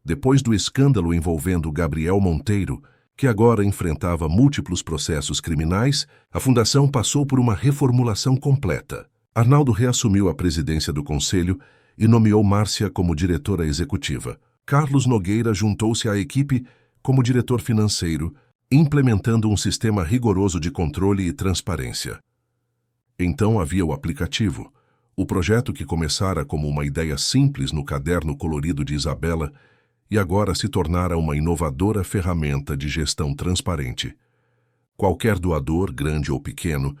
Depois do escândalo envolvendo Gabriel Monteiro, que agora enfrentava múltiplos processos criminais, a Fundação passou por uma reformulação completa. Arnaldo reassumiu a presidência do Conselho e nomeou Márcia como diretora executiva. Carlos Nogueira juntou-se à equipe como diretor financeiro, implementando um sistema rigoroso de controle e transparência. Então havia o aplicativo, o projeto que começara como uma ideia simples no caderno colorido de Isabela e agora se tornara uma inovadora ferramenta de gestão transparente. Qualquer doador, grande ou pequeno,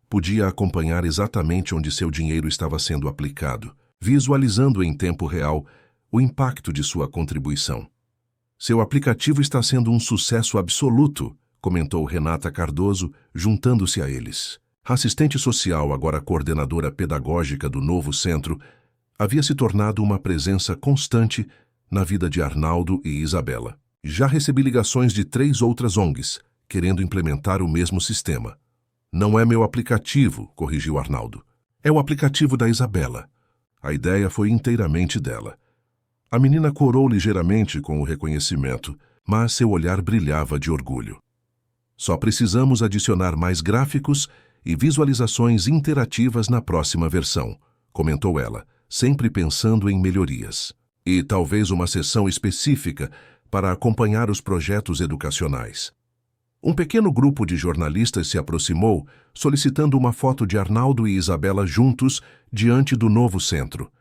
podia acompanhar exatamente onde seu dinheiro estava sendo aplicado, visualizando em tempo real o impacto de sua contribuição. Seu aplicativo está sendo um sucesso absoluto, comentou Renata Cardoso, juntando-se a eles. A assistente social, agora coordenadora pedagógica do novo centro, havia se tornado uma presença constante na vida de Arnaldo e Isabela. Já recebi ligações de 3 outras ONGs, querendo implementar o mesmo sistema. Não é meu aplicativo, corrigiu Arnaldo. É o aplicativo da Isabela. A ideia foi inteiramente dela. A menina corou ligeiramente com o reconhecimento, mas seu olhar brilhava de orgulho. Só precisamos adicionar mais gráficos e visualizações interativas na próxima versão, comentou ela, sempre pensando em melhorias. E talvez uma sessão específica para acompanhar os projetos educacionais. Um pequeno grupo de jornalistas se aproximou, solicitando uma foto de Arnaldo e Isabela juntos diante do novo centro.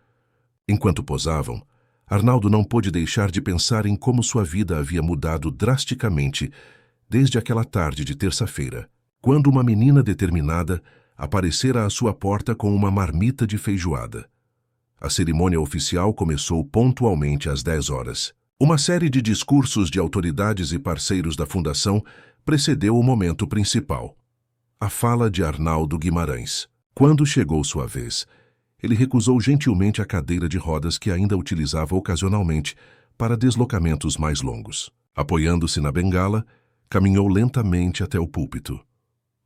Enquanto posavam, Arnaldo não pôde deixar de pensar em como sua vida havia mudado drasticamente desde aquela tarde de terça-feira, quando uma menina determinada aparecera à sua porta com uma marmita de feijoada. A cerimônia oficial começou pontualmente às 10 horas. Uma série de discursos de autoridades e parceiros da Fundação precedeu o momento principal. A fala de Arnaldo Guimarães. Quando chegou sua vez, ele recusou gentilmente a cadeira de rodas que ainda utilizava ocasionalmente para deslocamentos mais longos. Apoiando-se na bengala, caminhou lentamente até o púlpito.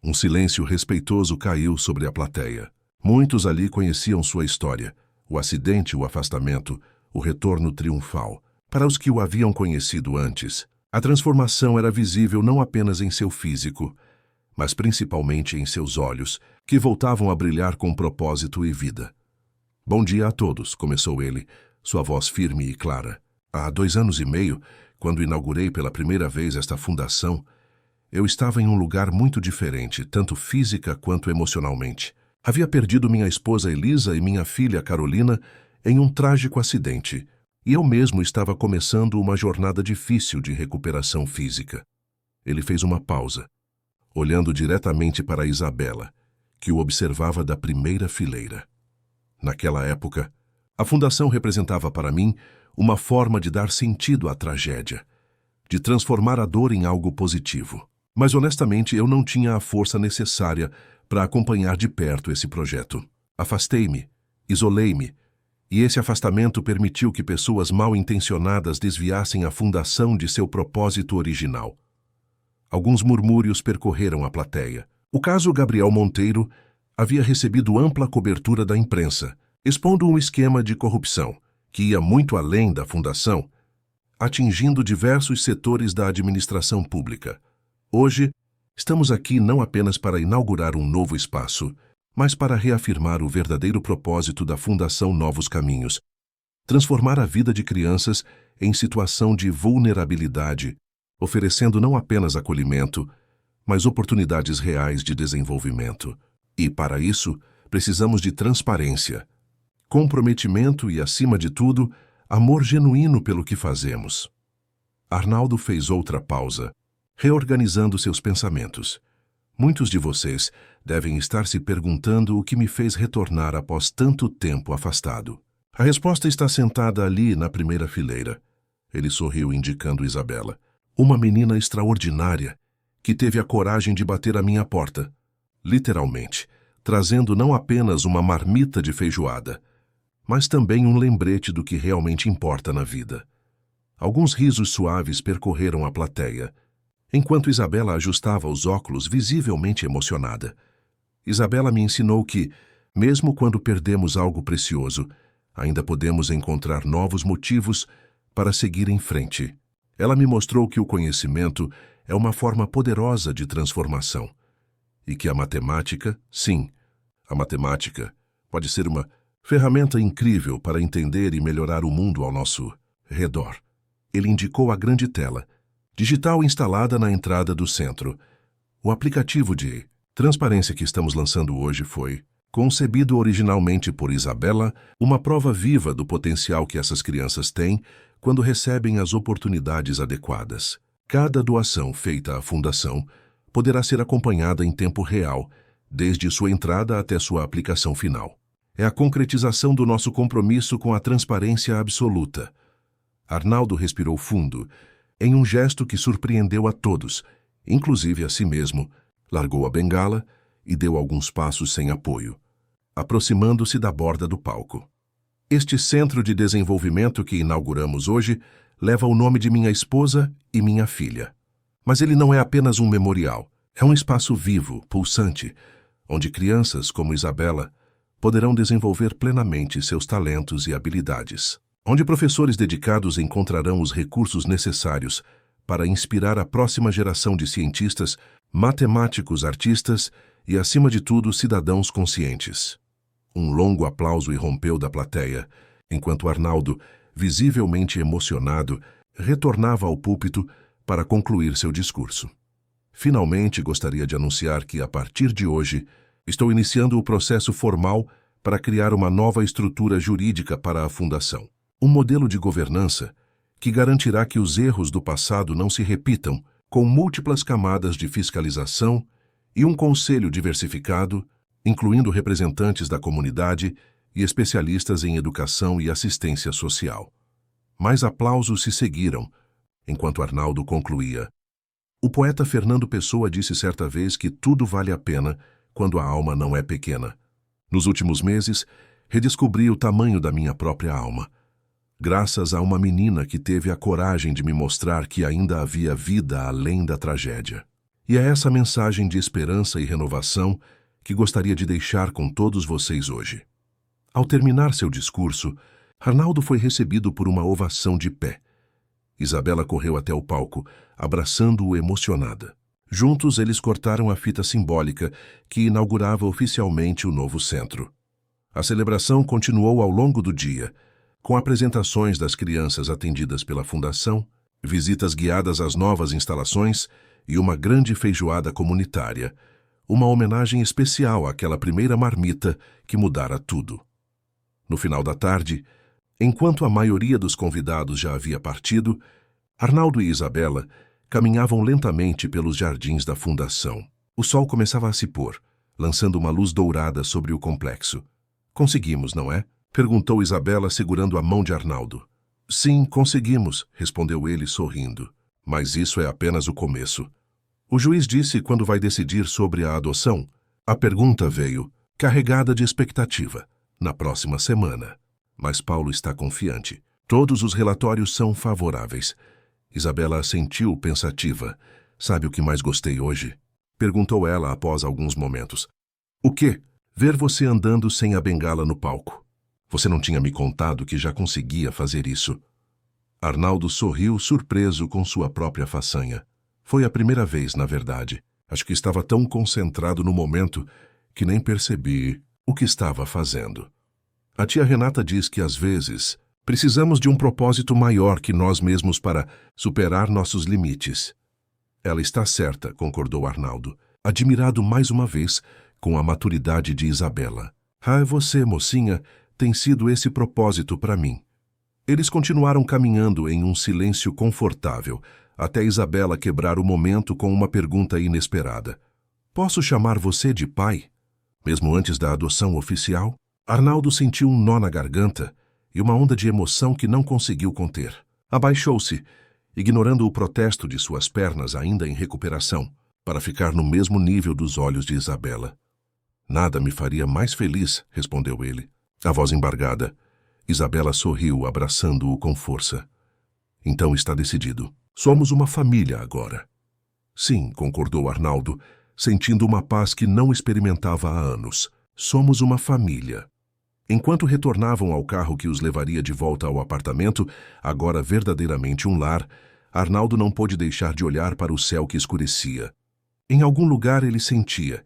Um silêncio respeitoso caiu sobre a plateia. Muitos ali conheciam sua história, o acidente, o afastamento, o retorno triunfal. Para os que o haviam conhecido antes, a transformação era visível não apenas em seu físico, mas principalmente em seus olhos, que voltavam a brilhar com propósito e vida. Bom dia a todos, começou ele, sua voz firme e clara. Há 2 anos e meio, quando inaugurei pela primeira vez esta fundação, eu estava em um lugar muito diferente, tanto física quanto emocionalmente. Havia perdido minha esposa Elisa e minha filha Carolina em um trágico acidente, e eu mesmo estava começando uma jornada difícil de recuperação física. Ele fez uma pausa, olhando diretamente para Isabela, que o observava da primeira fileira. Naquela época, a fundação representava para mim uma forma de dar sentido à tragédia, de transformar a dor em algo positivo. Mas honestamente eu não tinha a força necessária para acompanhar de perto esse projeto. Afastei-me, isolei-me, e esse afastamento permitiu que pessoas mal intencionadas desviassem a fundação de seu propósito original. Alguns murmúrios percorreram a plateia. O caso Gabriel Monteiro havia recebido ampla cobertura da imprensa, expondo um esquema de corrupção que ia muito além da fundação, atingindo diversos setores da administração pública. Hoje, estamos aqui não apenas para inaugurar um novo espaço, mas para reafirmar o verdadeiro propósito da Fundação Novos Caminhos, transformar a vida de crianças em situação de vulnerabilidade, oferecendo não apenas acolhimento, mas oportunidades reais de desenvolvimento. E, para isso, precisamos de transparência, comprometimento e, acima de tudo, amor genuíno pelo que fazemos. Arnaldo fez outra pausa, reorganizando seus pensamentos. Muitos de vocês devem estar se perguntando o que me fez retornar após tanto tempo afastado. A resposta está sentada ali na primeira fileira. Ele sorriu, indicando Isabela. Uma menina extraordinária que teve a coragem de bater à minha porta, literalmente, trazendo não apenas uma marmita de feijoada, mas também um lembrete do que realmente importa na vida. Alguns risos suaves percorreram a plateia, enquanto Isabela ajustava os óculos visivelmente emocionada. Isabela me ensinou que, mesmo quando perdemos algo precioso, ainda podemos encontrar novos motivos para seguir em frente. Ela me mostrou que o conhecimento é uma forma poderosa de transformação e que a matemática, sim, a matemática pode ser uma ferramenta incrível para entender e melhorar o mundo ao nosso redor. Ele indicou a grande tela, digital instalada na entrada do centro. O aplicativo de transparência que estamos lançando hoje foi concebido originalmente por Isabela, uma prova viva do potencial que essas crianças têm quando recebem as oportunidades adequadas. Cada doação feita à Fundação poderá ser acompanhada em tempo real, desde sua entrada até sua aplicação final. É a concretização do nosso compromisso com a transparência absoluta. Arnaldo respirou fundo, em um gesto que surpreendeu a todos, inclusive a si mesmo, largou a bengala e deu alguns passos sem apoio, aproximando-se da borda do palco. Este centro de desenvolvimento que inauguramos hoje leva o nome de minha esposa e minha filha. Mas ele não é apenas um memorial. É um espaço vivo, pulsante, onde crianças como Isabela poderão desenvolver plenamente seus talentos e habilidades. Onde professores dedicados encontrarão os recursos necessários para inspirar a próxima geração de cientistas, matemáticos, artistas e, acima de tudo, cidadãos conscientes. Um longo aplauso irrompeu da plateia, enquanto Arnaldo, visivelmente emocionado, retornava ao púlpito para concluir seu discurso. Finalmente, gostaria de anunciar que, a partir de hoje, estou iniciando o processo formal para criar uma nova estrutura jurídica para a Fundação. Um modelo de governança que garantirá que os erros do passado não se repitam, com múltiplas camadas de fiscalização e um conselho diversificado, incluindo representantes da comunidade e especialistas em educação e assistência social. Mais aplausos se seguiram, enquanto Arnaldo concluía. O poeta Fernando Pessoa disse certa vez que tudo vale a pena quando a alma não é pequena. Nos últimos meses, redescobri o tamanho da minha própria alma, graças a uma menina que teve a coragem de me mostrar que ainda havia vida além da tragédia. E é essa mensagem de esperança e renovação que gostaria de deixar com todos vocês hoje. Ao terminar seu discurso, Arnaldo foi recebido por uma ovação de pé. Isabela correu até o palco, abraçando-o emocionada. Juntos, eles cortaram a fita simbólica que inaugurava oficialmente o novo centro. A celebração continuou ao longo do dia, com apresentações das crianças atendidas pela Fundação, visitas guiadas às novas instalações e uma grande feijoada comunitária, uma homenagem especial àquela primeira marmita que mudara tudo. No final da tarde, enquanto a maioria dos convidados já havia partido, Arnaldo e Isabela caminhavam lentamente pelos jardins da Fundação. O sol começava a se pôr, lançando uma luz dourada sobre o complexo. Conseguimos, não é? Perguntou Isabela, segurando a mão de Arnaldo. Sim, conseguimos, respondeu ele sorrindo. Mas isso é apenas o começo. O juiz disse quando vai decidir sobre a adoção. A pergunta veio, carregada de expectativa, na próxima semana. Mas Paulo está confiante. Todos os relatórios são favoráveis. Isabela assentiu pensativa. Sabe o que mais gostei hoje? Perguntou ela após alguns momentos. O quê? Ver você andando sem a bengala no palco. Você não tinha me contado que já conseguia fazer isso. Arnaldo sorriu, surpreso com sua própria façanha. Foi a primeira vez, na verdade. Acho que estava tão concentrado no momento que nem percebi o que estava fazendo. A tia Renata diz que, às vezes, precisamos de um propósito maior que nós mesmos para superar nossos limites. Ela está certa, concordou Arnaldo, admirado mais uma vez com a maturidade de Isabela. Ah, você, mocinha, tem sido esse propósito para mim. Eles continuaram caminhando em um silêncio confortável, até Isabela quebrar o momento com uma pergunta inesperada. Posso chamar você de pai? Mesmo antes da adoção oficial? Arnaldo sentiu um nó na garganta e uma onda de emoção que não conseguiu conter. Abaixou-se, ignorando o protesto de suas pernas ainda em recuperação, para ficar no mesmo nível dos olhos de Isabela. Nada me faria mais feliz, respondeu ele. A voz embargada. Isabela sorriu, abraçando-o com força. Então está decidido. Somos uma família agora. Sim, concordou Arnaldo, sentindo uma paz que não experimentava há anos. Somos uma família. Enquanto retornavam ao carro que os levaria de volta ao apartamento, agora verdadeiramente um lar, Arnaldo não pôde deixar de olhar para o céu que escurecia. Em algum lugar ele sentia.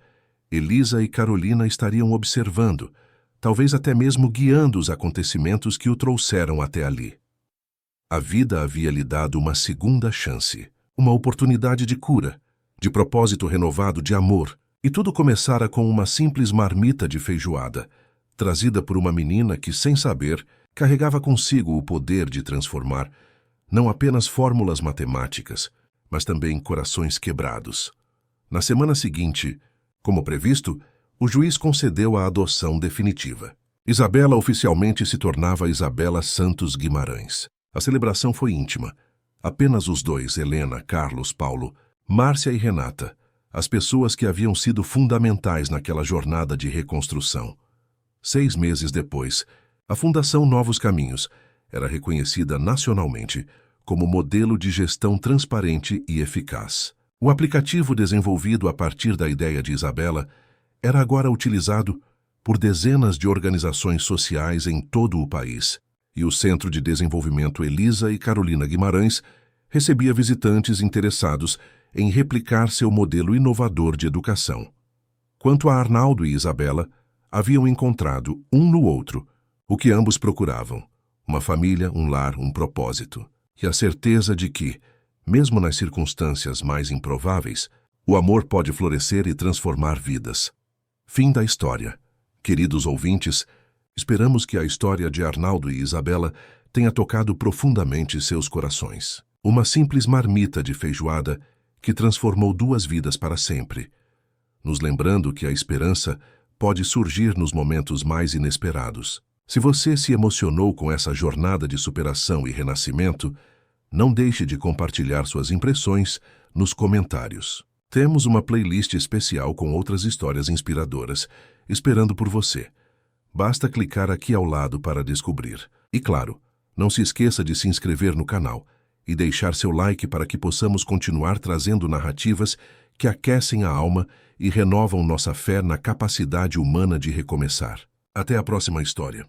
Elisa e Carolina estariam observando, talvez até mesmo guiando os acontecimentos que o trouxeram até ali. A vida havia lhe dado uma segunda chance, uma oportunidade de cura, de propósito renovado de amor, e tudo começara com uma simples marmita de feijoada, trazida por uma menina que, sem saber, carregava consigo o poder de transformar não apenas fórmulas matemáticas, mas também corações quebrados. Na semana seguinte, como previsto, o juiz concedeu a adoção definitiva. Isabela oficialmente se tornava Isabela Santos Guimarães. A celebração foi íntima. Apenas os dois, Helena, Carlos, Paulo, Márcia e Renata, as pessoas que haviam sido fundamentais naquela jornada de reconstrução. 6 meses depois, A Fundação Novos Caminhos era reconhecida nacionalmente como modelo de gestão transparente e eficaz. O aplicativo desenvolvido a partir da ideia de Isabela era agora utilizado por dezenas de organizações sociais em todo o país, e o Centro de Desenvolvimento Elisa e Carolina Guimarães recebia visitantes interessados em replicar seu modelo inovador de educação. Quanto a Arnaldo e Isabela, haviam encontrado um no outro o que ambos procuravam: uma família, um lar, um propósito, e a certeza de que, mesmo nas circunstâncias mais improváveis, o amor pode florescer e transformar vidas. Fim da história. Queridos ouvintes, esperamos que a história de Arnaldo e Isabela tenha tocado profundamente seus corações. Uma simples marmita de feijoada que transformou duas vidas para sempre, nos lembrando que a esperança pode surgir nos momentos mais inesperados. Se você se emocionou com essa jornada de superação e renascimento, não deixe de compartilhar suas impressões nos comentários. Temos uma playlist especial com outras histórias inspiradoras, esperando por você. Basta clicar aqui ao lado para descobrir. E claro, não se esqueça de se inscrever no canal e deixar seu like para que possamos continuar trazendo narrativas que aquecem a alma e renovam nossa fé na capacidade humana de recomeçar. Até a próxima história.